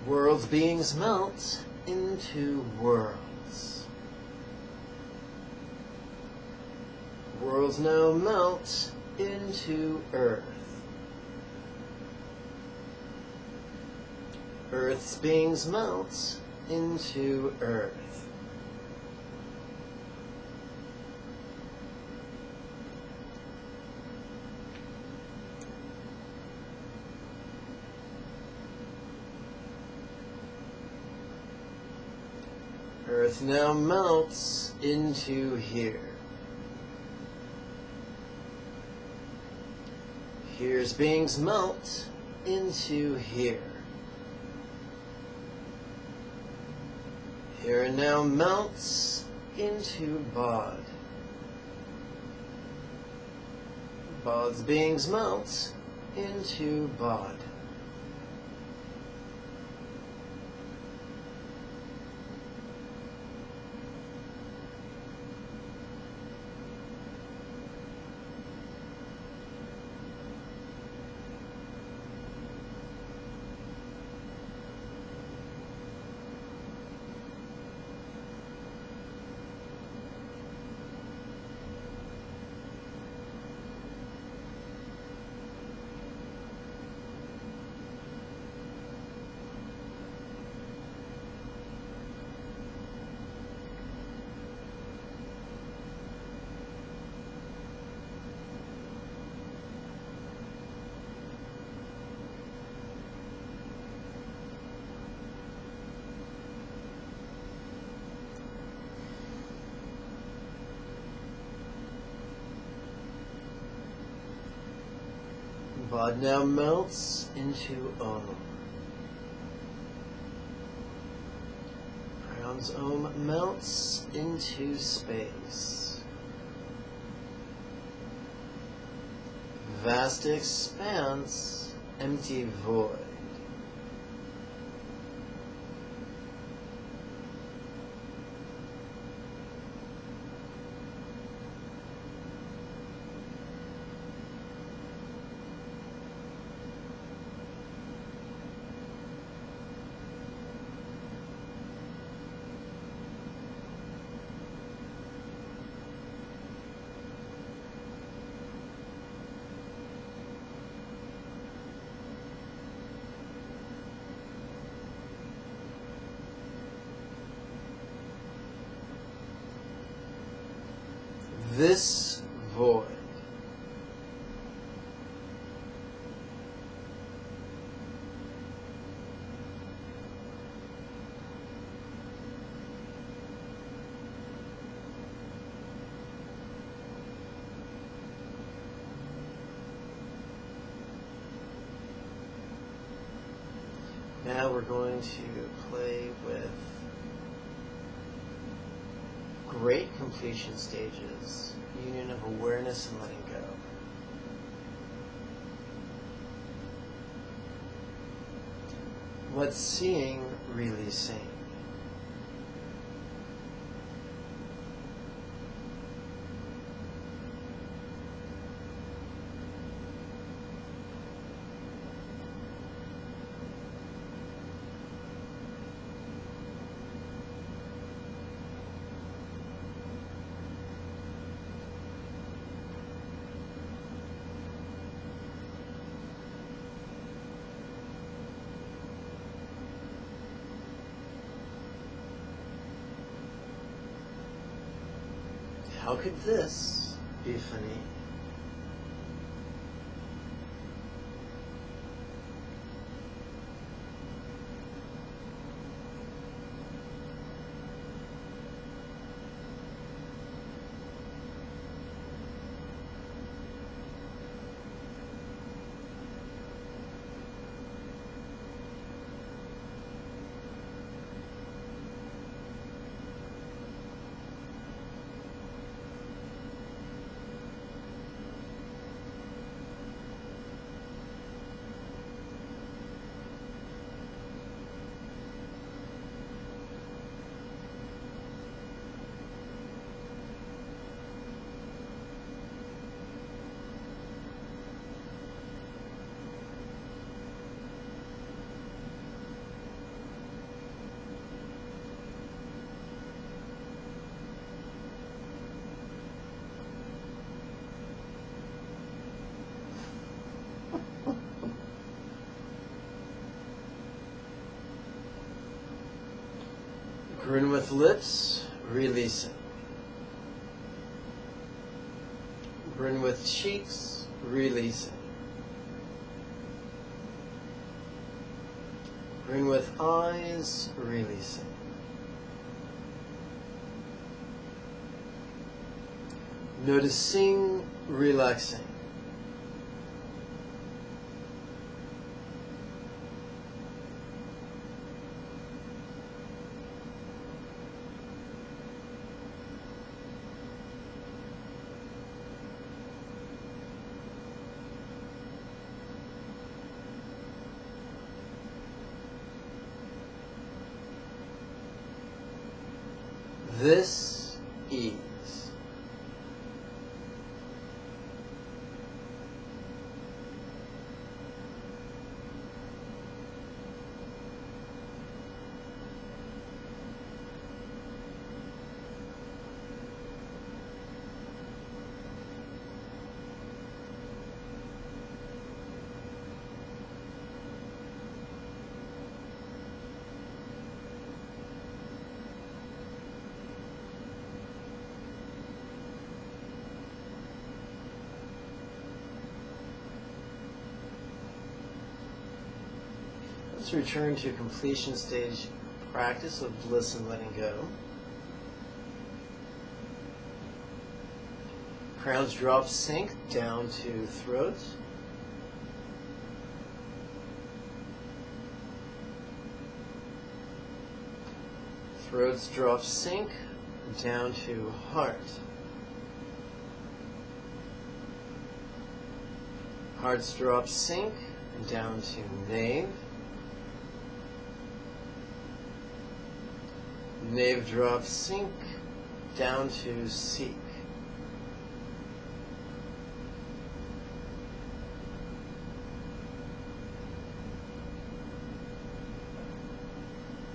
Speaker 1: Worlds' beings melt into worlds. Worlds now melt into earth. Earth's beings melt into earth. Earth now melts into here. Here's beings melt into here. Here now melts into Bod. Bod's beings melt into Bod. Bod now melts into Om. Crown's Om melts into space. Vast expanse, empty void. This void. Now we're going to play with great completion stages, union of awareness and letting go. What's seeing, releasing. How could this be funny? Grin with lips, releasing. Grin with cheeks, releasing. Grin with eyes, releasing. Noticing, relaxing. This ease. Let's return to completion stage practice of bliss and letting go. Crowns drop, sink down to throats. Throats drop, sink down to heart. Hearts drop, sink down to Nave. Nave drop, sink down to Seek.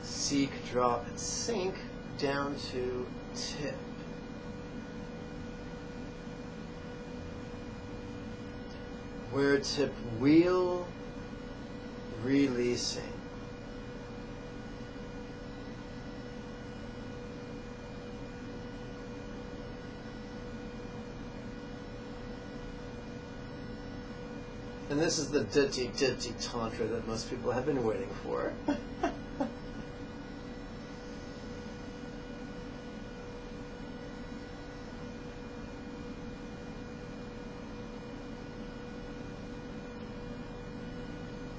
Speaker 1: Seek, drop, sink down to Tip. Where Tip, wheel, releasing. And this is the ditty tantra that most people have been waiting for.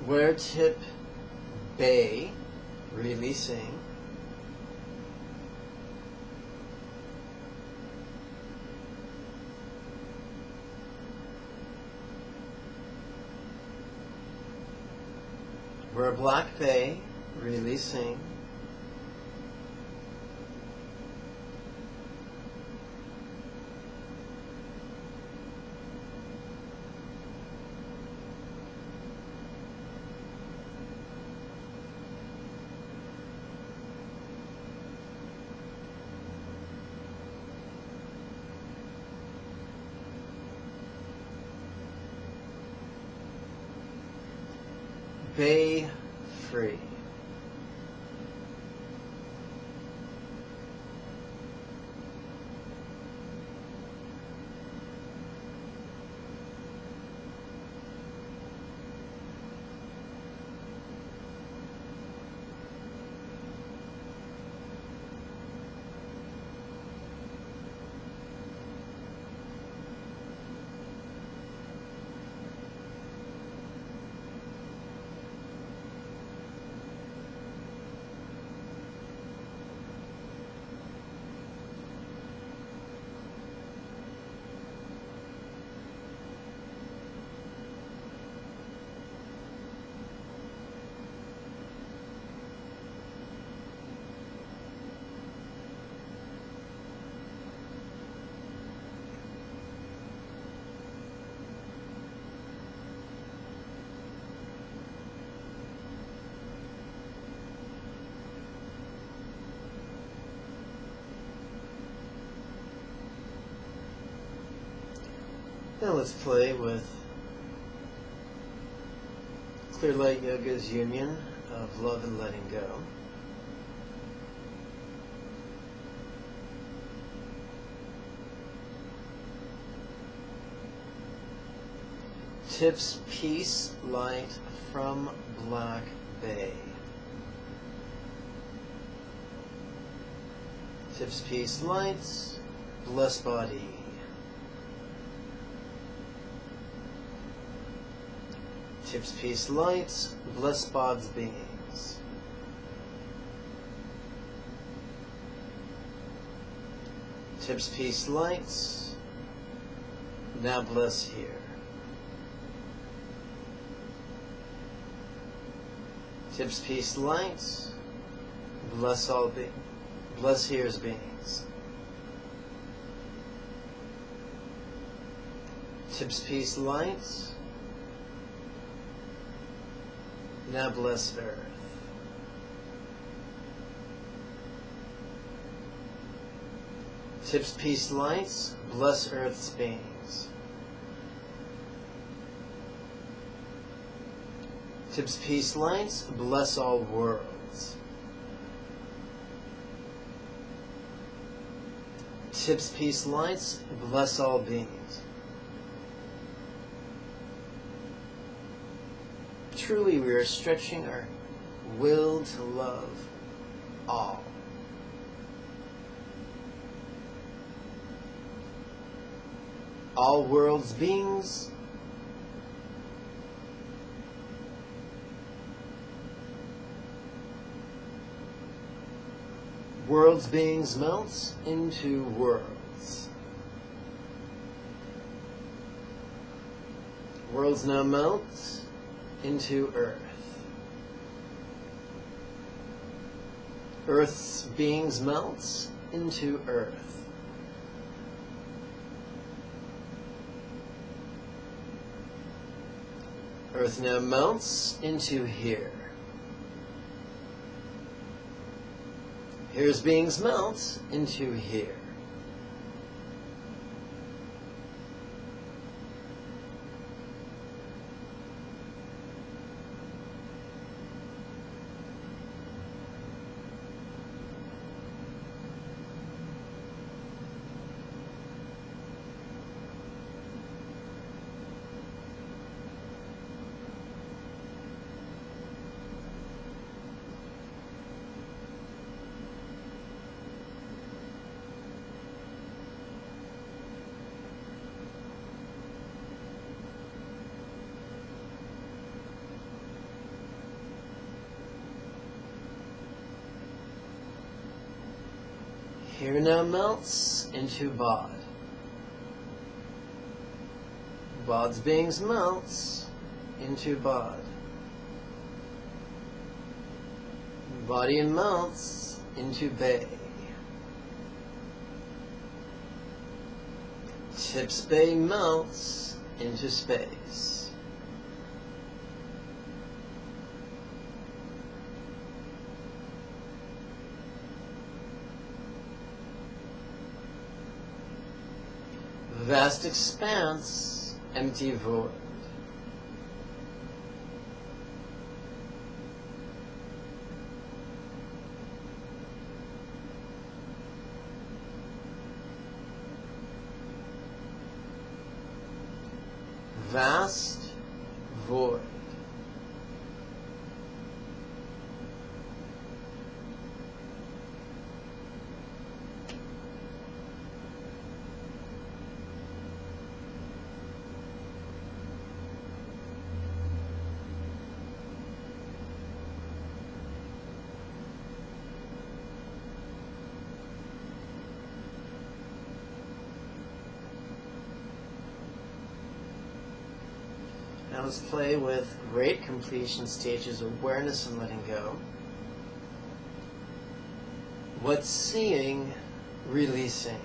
Speaker 1: Where Tip, bay, releasing. Where Black Bay, releasing. Bay free. Now let's play with Clear Light Yoga's union of love and letting go. Tip's peace light from Black Bay. Tip's peace lights, bless body. Tip's peace lights, bless Bod's beings. Tip's peace lights, now bless here. Tip's peace lights, bless all beings. Bless here's beings. Tip's peace lights, now bless earth. Tip's peace lights, bless earth's beings. Tip's peace lights, bless all worlds. Tip's peace lights, bless all beings. Truly, we are stretching our will to love all. All worlds beings, worlds beings melts into worlds. Worlds now melt into Earth. Earth's beings melt into Earth. Earth now melts into here. Here's beings melt into here. Here now melts into Bod. Bod's beings melts into Bod. Body melts into Bay. Tips Bay melts into space. Vast expanse, empty void. Vast void. Now let's play with great completion stages, awareness and letting go. What's seeing, releasing.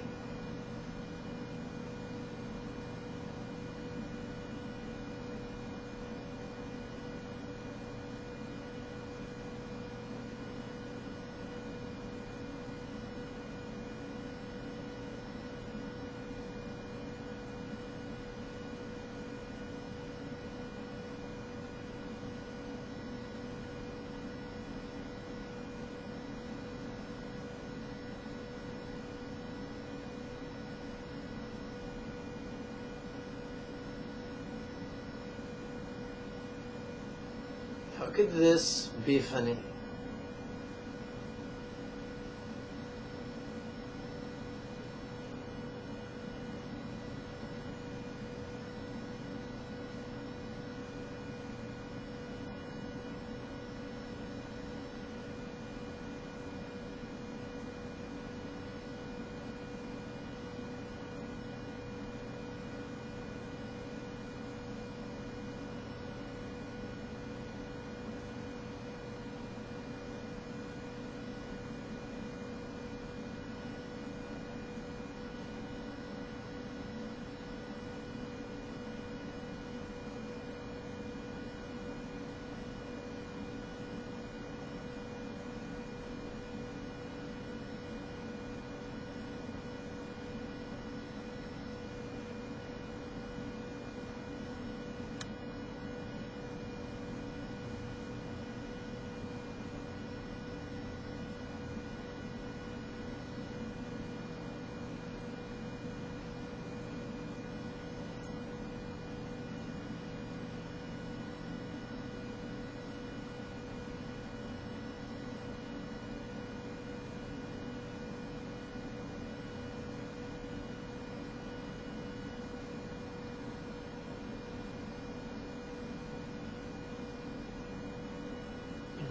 Speaker 1: How could this be funny?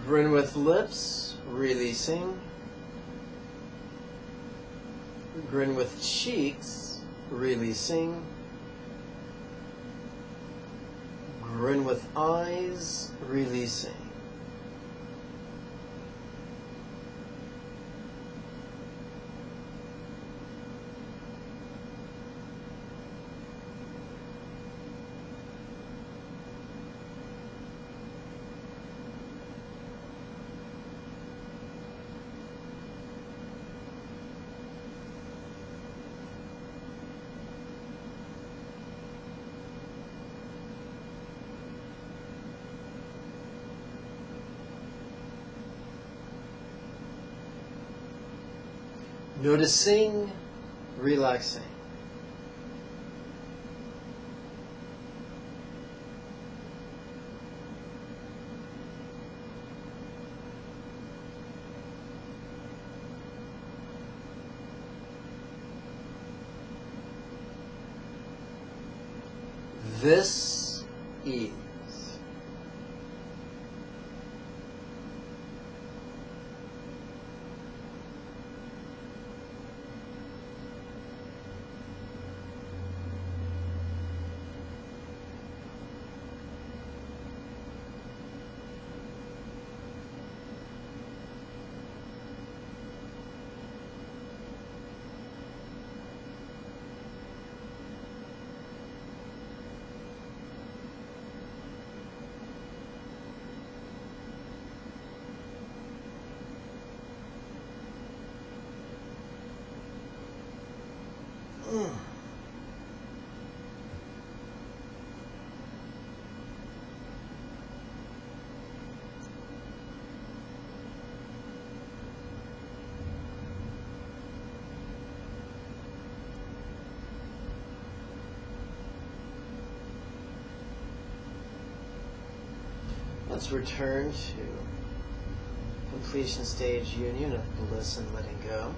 Speaker 1: Grin with lips, releasing. Grin with cheeks, releasing. We're in with eyes, releasing. Noticing, relaxing. This ease. Let's return to completion stage union of bliss and letting go.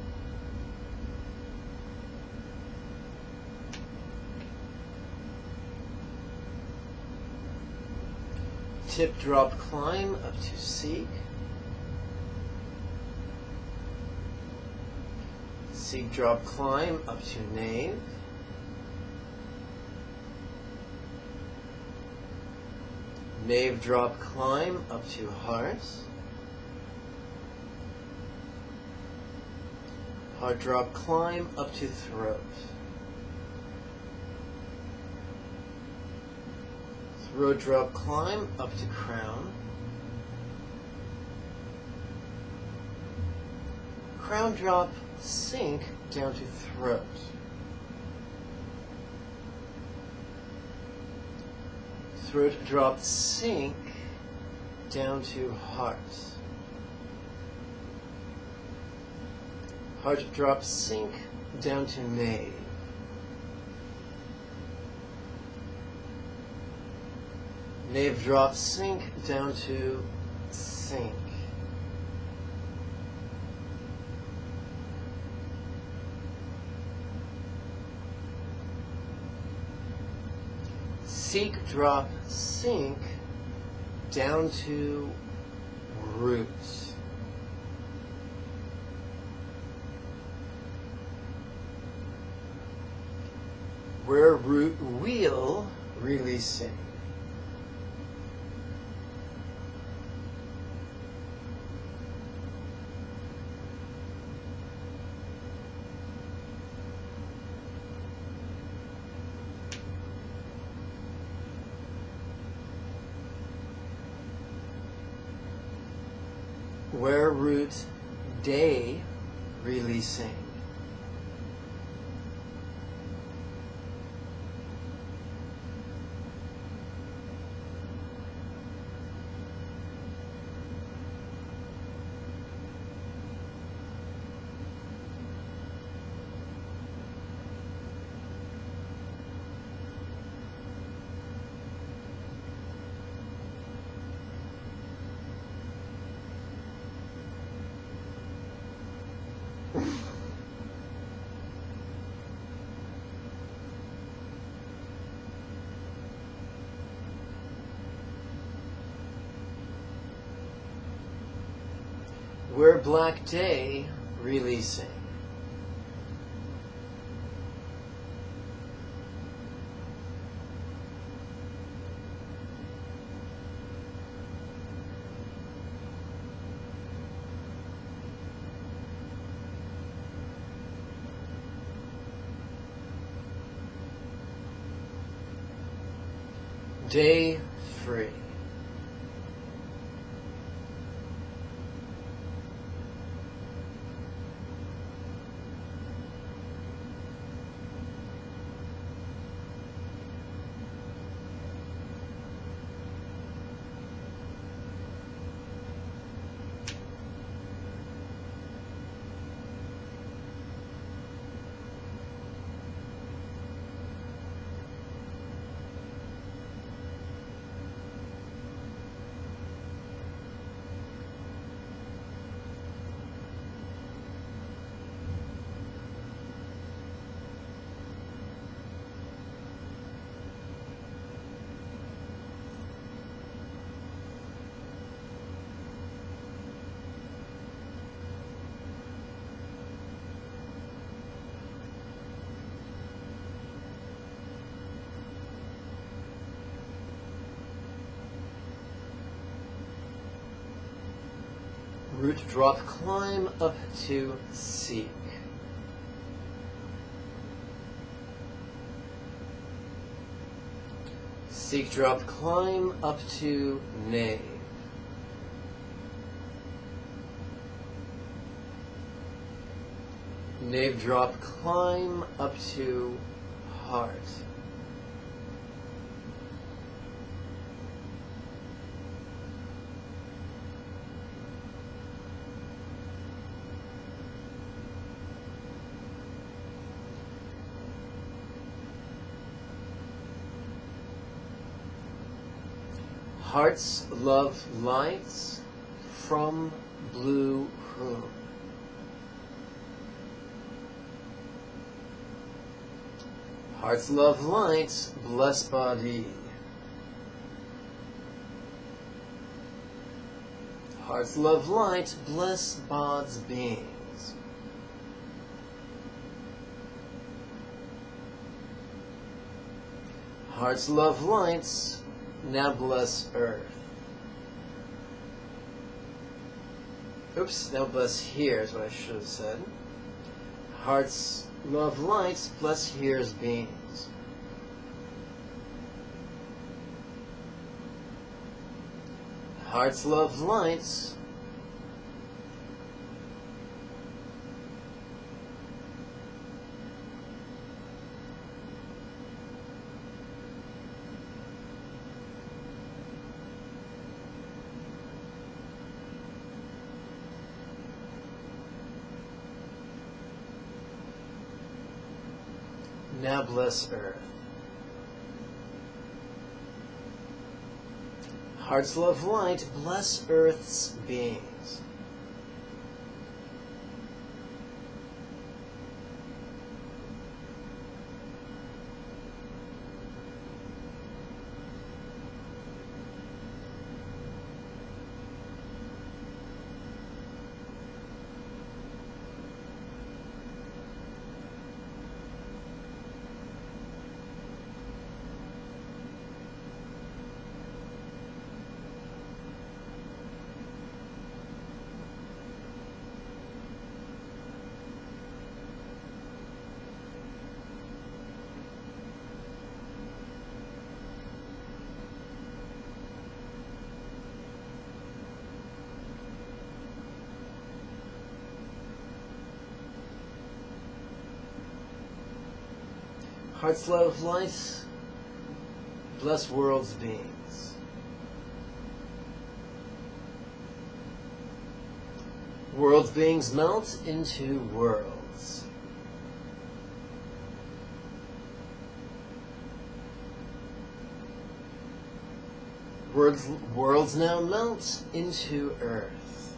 Speaker 1: Tip, drop, climb up to seek. Seek, drop, climb up to knave. Knave, drop, climb up to heart. Heart, drop, climb up to throat. Throat, drop, climb up to crown. Crown, drop, sink down to throat. Throat, drop, sink down to heart. Heart, drop, sink down to knave. Knave, drop, sink down to sink. Seek, drop, sink down to root. Where root wheel, releasing. Where root day, releasing. Where black day, releasing. Day free. Root drop, climb up to seek. Seek, drop, climb up to knave. Knave, drop, climb up to heart. Hearts, love, lights from blue room. Hearts, love, lights, bless body. Hearts, love, light, bless Bod's beings. Hearts, love, lights, now bless Earth. Oops, now bless here is what I should have said. Hearts, love, lights, bless here's beings. Hearts, love, lights. Now bless Earth. Hearts, love, light, bless Earth's beings. Hearts, love, light, bless world's beings. World's beings melt into worlds. Worlds now melt into Earth.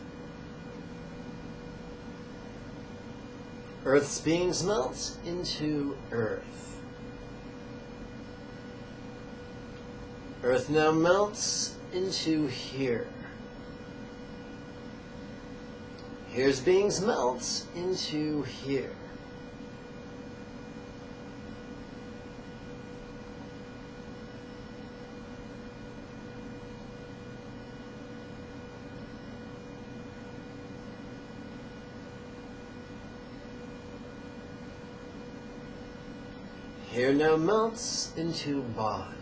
Speaker 1: Earth's beings melt into Earth. Earth now melts into here. Here's beings melt into here. Here now melts into Bod.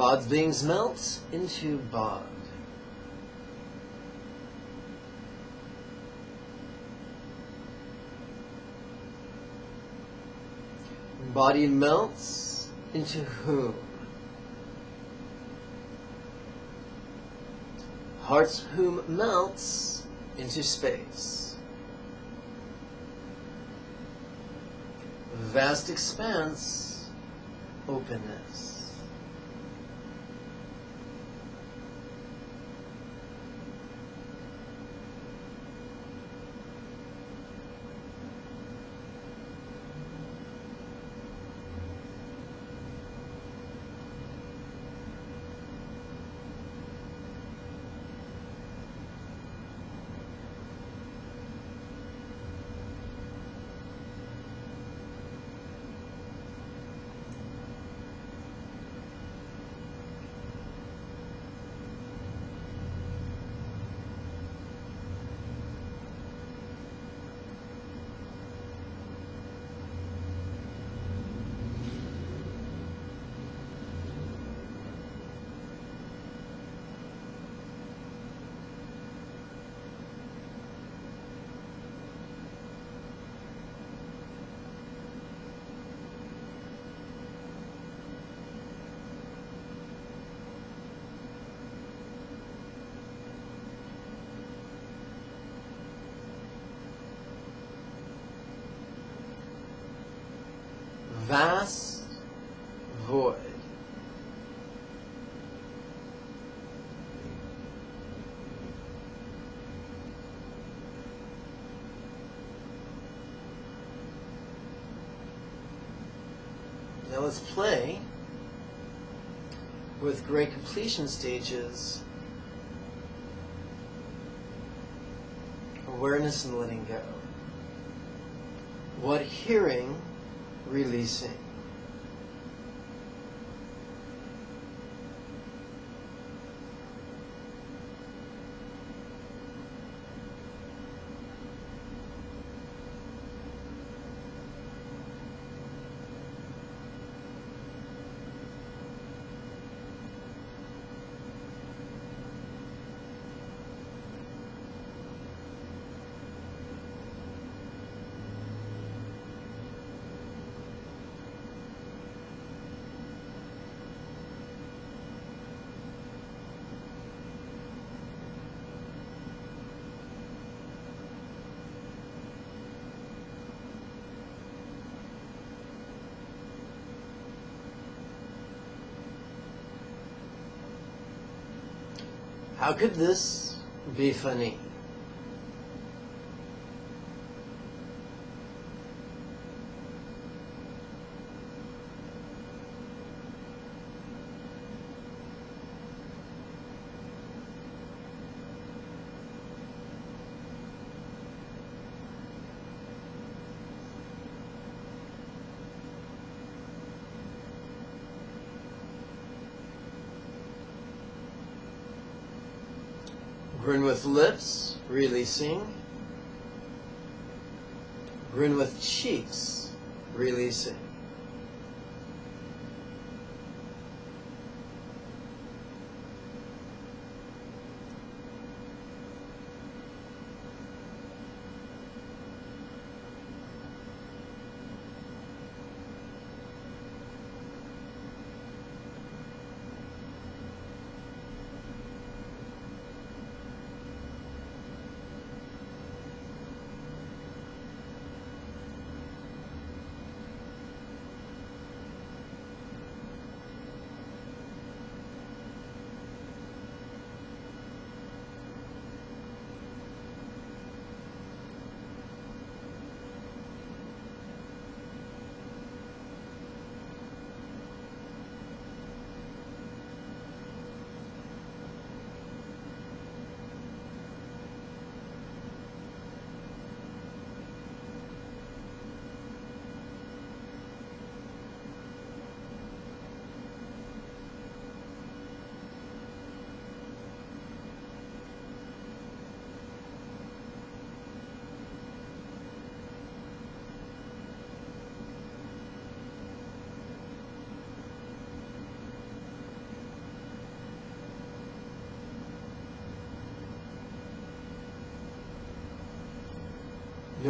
Speaker 1: Bod's beings melt into Bod. Body melts into whom. Heart's whom melts into space. Vast expanse, openness. Vast void. Now let's play with great completion stages, awareness and letting go. What hearing, releasing. How could this be funny? Grin with lips, releasing. Grin with cheeks, releasing.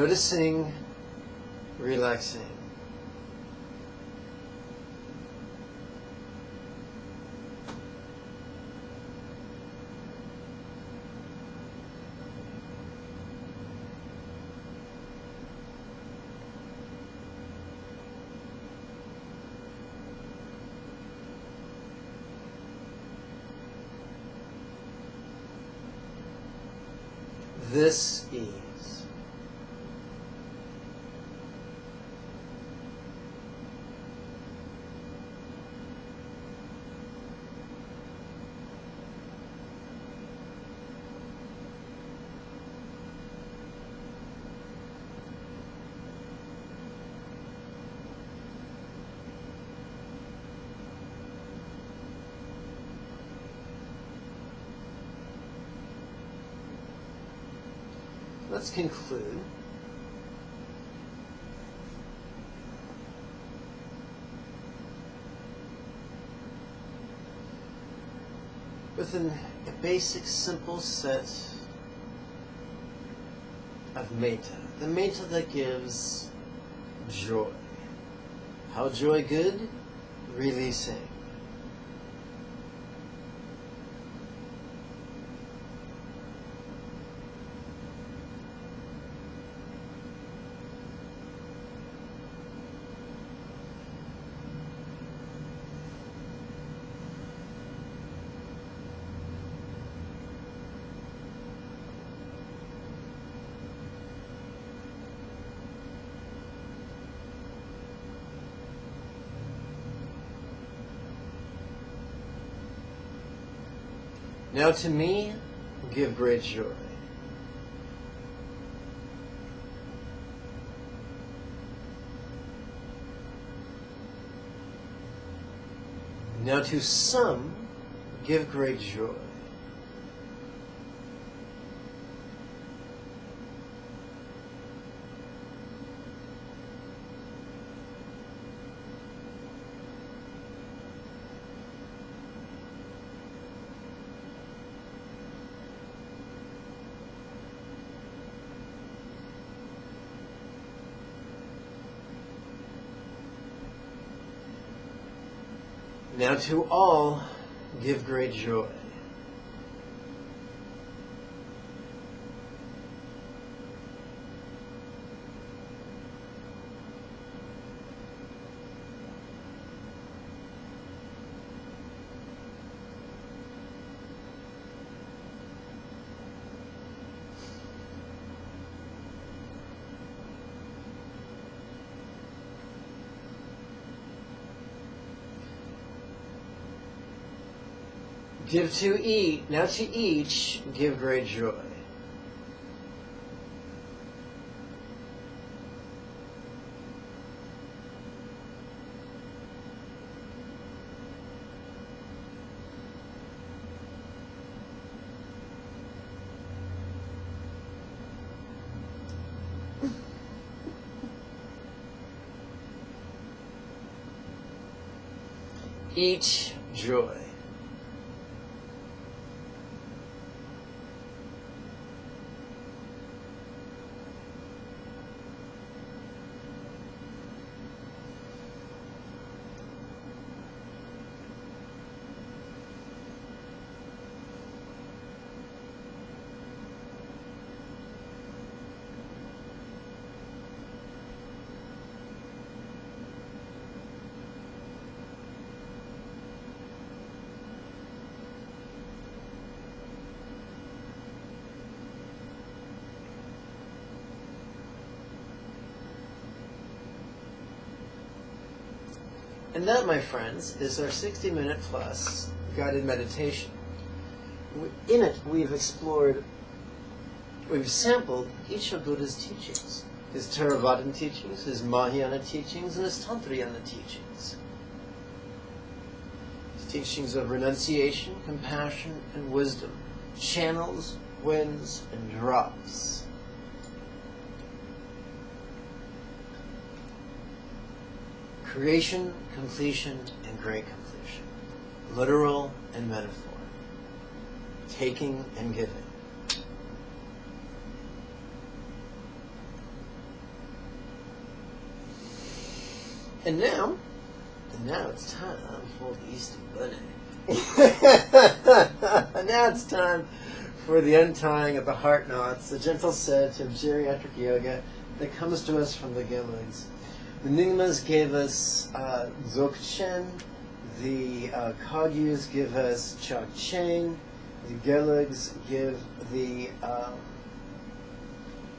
Speaker 1: Noticing, relaxing. This ease. Let's conclude. With a basic, simple set of metta. The metta that gives joy. How joy good? Releasing. Now to me, give great joy. Now to some, give great joy. Now to all, give great joy. Give to each, now to each, give great joy. Each joy. And that, my friends, is our 60-minute plus guided meditation. In it, we've sampled each of Buddha's teachings. His Theravada teachings, his Mahayana teachings, and his Tantric teachings. His teachings of renunciation, compassion, and wisdom. Channels, winds, and drops. Creation, completion, and great completion. Literal and metaphor. Taking and giving. And now it's time for the Easter Bunny. Now it's time for the untying of the heart knots, the gentle sedge of geriatric yoga that comes to us from the Gilligs. The Nyingmas gave us Dzogchen, the Kagyus give us Chogchen, the Gilligs give the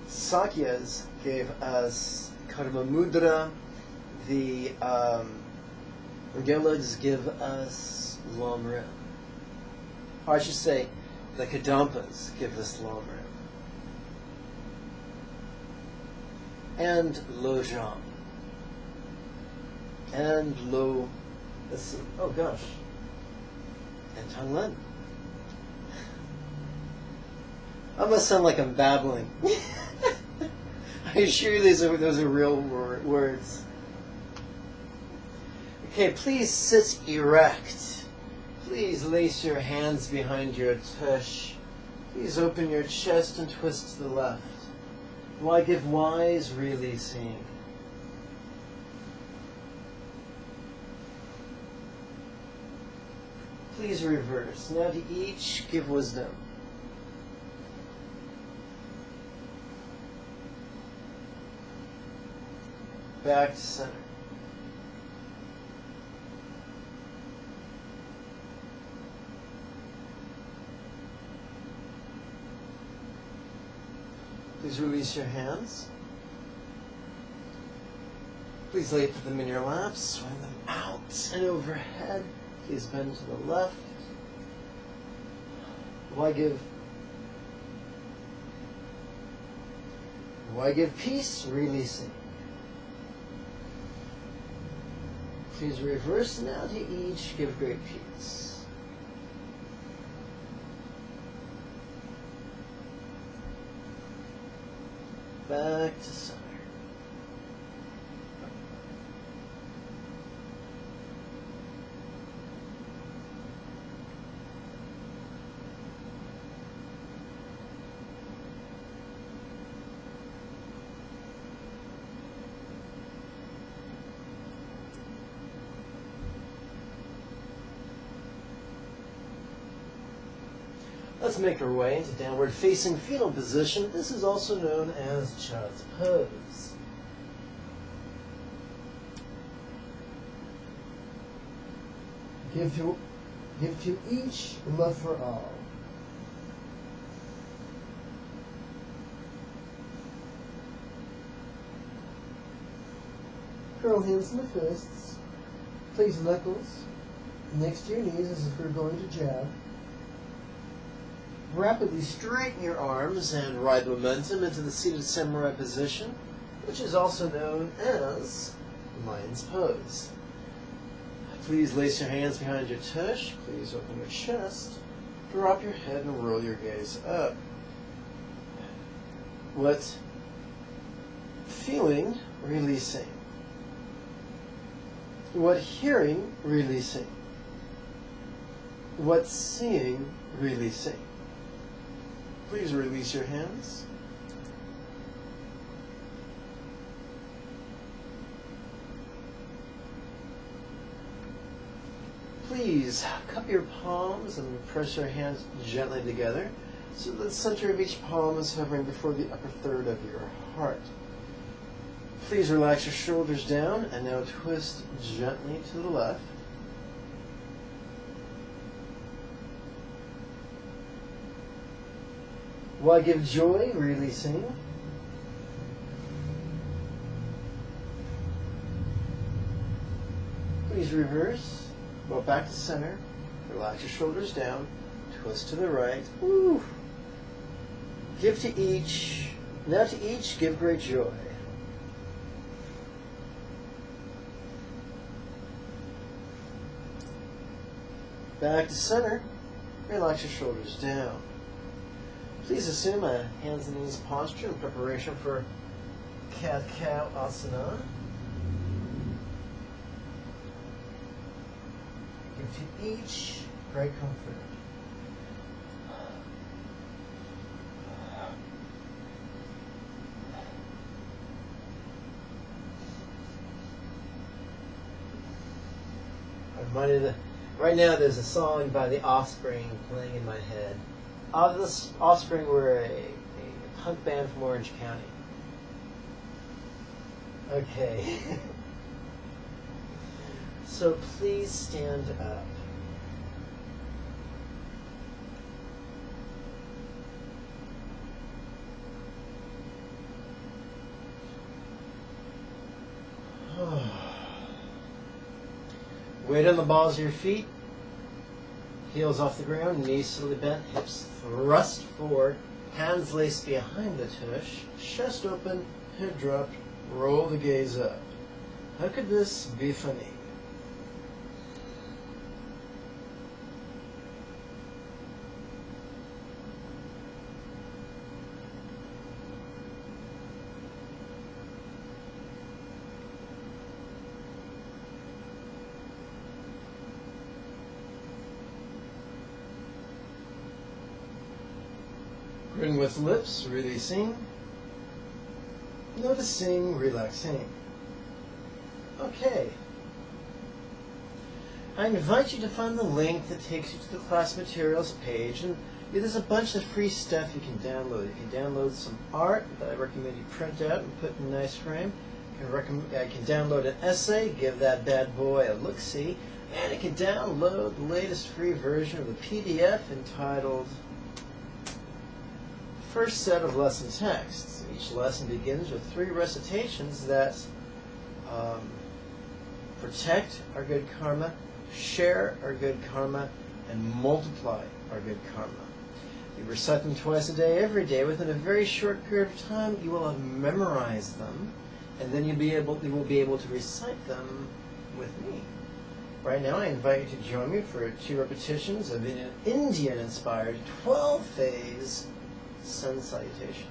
Speaker 1: Sakyas gave us Karma Mudra, the Gilligs give us Lamrim. Or I should say, the Kadampas give us Lamrim. And Lojong. And Lo... oh gosh. And Tonglen. I must sound like I'm babbling. Are you sure those are real words? Okay, please sit erect. Please lace your hands behind your tush. Please open your chest and twist to the left. Why give wise releasing? Please reverse. Now to each give wisdom. Back to center. Please release your hands. Please lay them in your laps, swing them out and overhead. Please bend to the left. Why give peace? Releasing. Please reverse now to each give great peace. Back to center. Let's make our way into downward facing fetal position. This is also known as child's pose.
Speaker 2: Give to each, love for all. Curl hands into fists. Place knuckles next to your knees as if you're going to jab.
Speaker 1: Rapidly straighten your arms and ride momentum into the seated samurai position, which is also known as lion's pose. Please lace your hands behind your tush. Please open your chest. Drop your head and roll your gaze up. What feeling? Releasing. What hearing? Releasing. What seeing? Releasing. Please release your hands. Please cup your palms and press your hands gently together so that the center of each palm is hovering before the upper third of your heart. Please relax your shoulders down and now twist gently to the left. Why give joy? Releasing. Please reverse. Go back to center. Relax your shoulders down. Twist to the right. Woo. Give to each. Now to each, give great joy. Back to center. Relax your shoulders down. Please assume a hands and knees posture in preparation for cat-cow asana. Give to each great comfort. Right now there's a song by The Offspring playing in my head. The Offspring were a punk band from Orange County. Okay. So please stand up. Weight on the balls of your feet. Heels off the ground, knees slightly bent, hips thrust forward, hands laced behind the tush, chest open, head dropped, roll the gaze up. How could this be funny? Grin with lips, releasing, noticing, relaxing. Okay. I invite you to find the link that takes you to the class materials page, and there's a bunch of free stuff you can download. You can download some art that I recommend you print out and put in a nice frame. I can download an essay, give that bad boy a look-see, and you can download the latest free version of the PDF entitled First Set of Lesson Texts. Each lesson begins with 3 recitations that protect our good karma, share our good karma, and multiply our good karma. You recite them twice a day, every day. Within a very short period of time, you will have memorized them, and then you will be able to recite them with me. Right now, I invite you to join me for 2 repetitions of an Indian-inspired 12-phase sun salutation.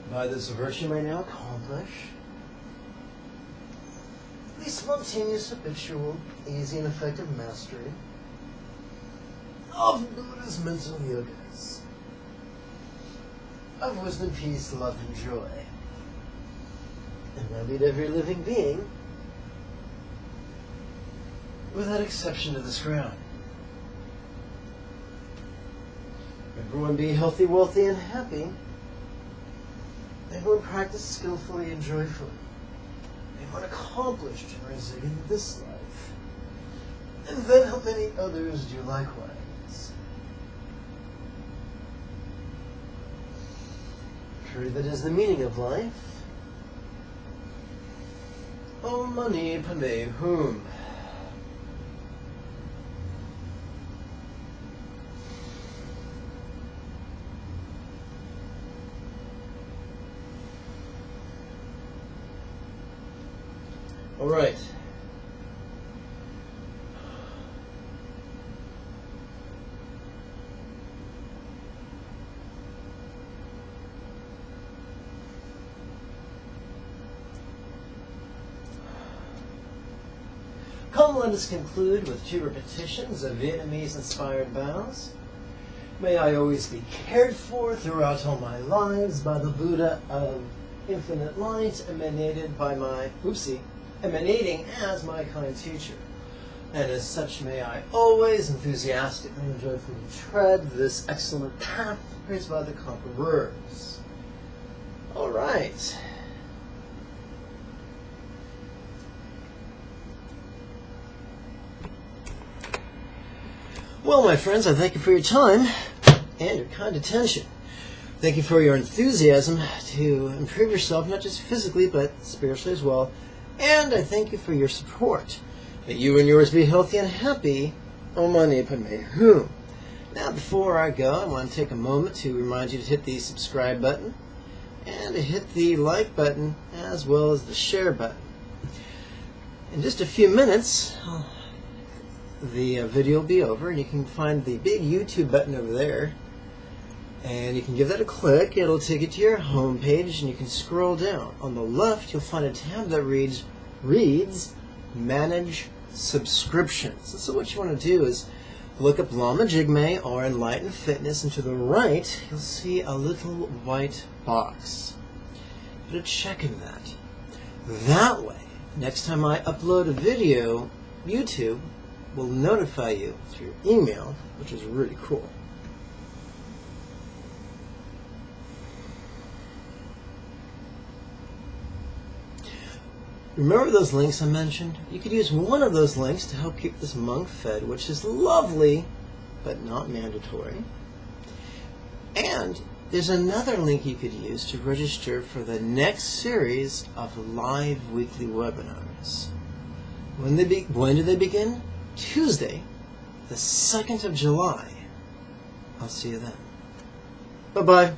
Speaker 1: By this virtue may now accomplish the spontaneous, habitual, easy, and effective mastery of Buddha's mental yogas, of wisdom, peace, love, and joy, and I lead every living being, without exception, to this ground. Everyone be healthy, wealthy, and happy. Everyone practice skillfully and joyfully. Everyone accomplish generously in this life. And then help many others do likewise. Truly, that is the meaning of life. Om Mani Padme Hum. All right. Come, let us conclude with 2 repetitions of Vietnamese-inspired bows. May I always be cared for throughout all my lives by the Buddha of infinite light, emanating as my kind teacher. And as such, may I always enthusiastically and joyfully tread this excellent path praised by the conquerors. All right. Well, my friends, I thank you for your time and your kind attention. Thank you for your enthusiasm to improve yourself, not just physically, but spiritually as well. And I thank you for your support. May you and yours be healthy and happy. Om Mani Padme Hum. Now, before I go, I want to take a moment to remind you to hit the subscribe button and to hit the like button as well as the share button. In just a few minutes, the video will be over, and you can find the big YouTube button over there. And you can give that a click. It'll take you to your home page, and you can scroll down. On the left, you'll find a tab that reads Manage Subscriptions. So what you want to do is look up Lama Jigme or Enlightened Fitness, and to the right, you'll see a little white box. Put a check in that. That way, Next time I upload a video, YouTube will notify you through email, which is really cool. Remember those links I mentioned? You could use one of those links to help keep this monk fed, which is lovely, but not mandatory. And there's another link you could use to register for the next series of live weekly webinars. When do they begin? Tuesday, the 2nd of July. I'll see you then. Bye-bye.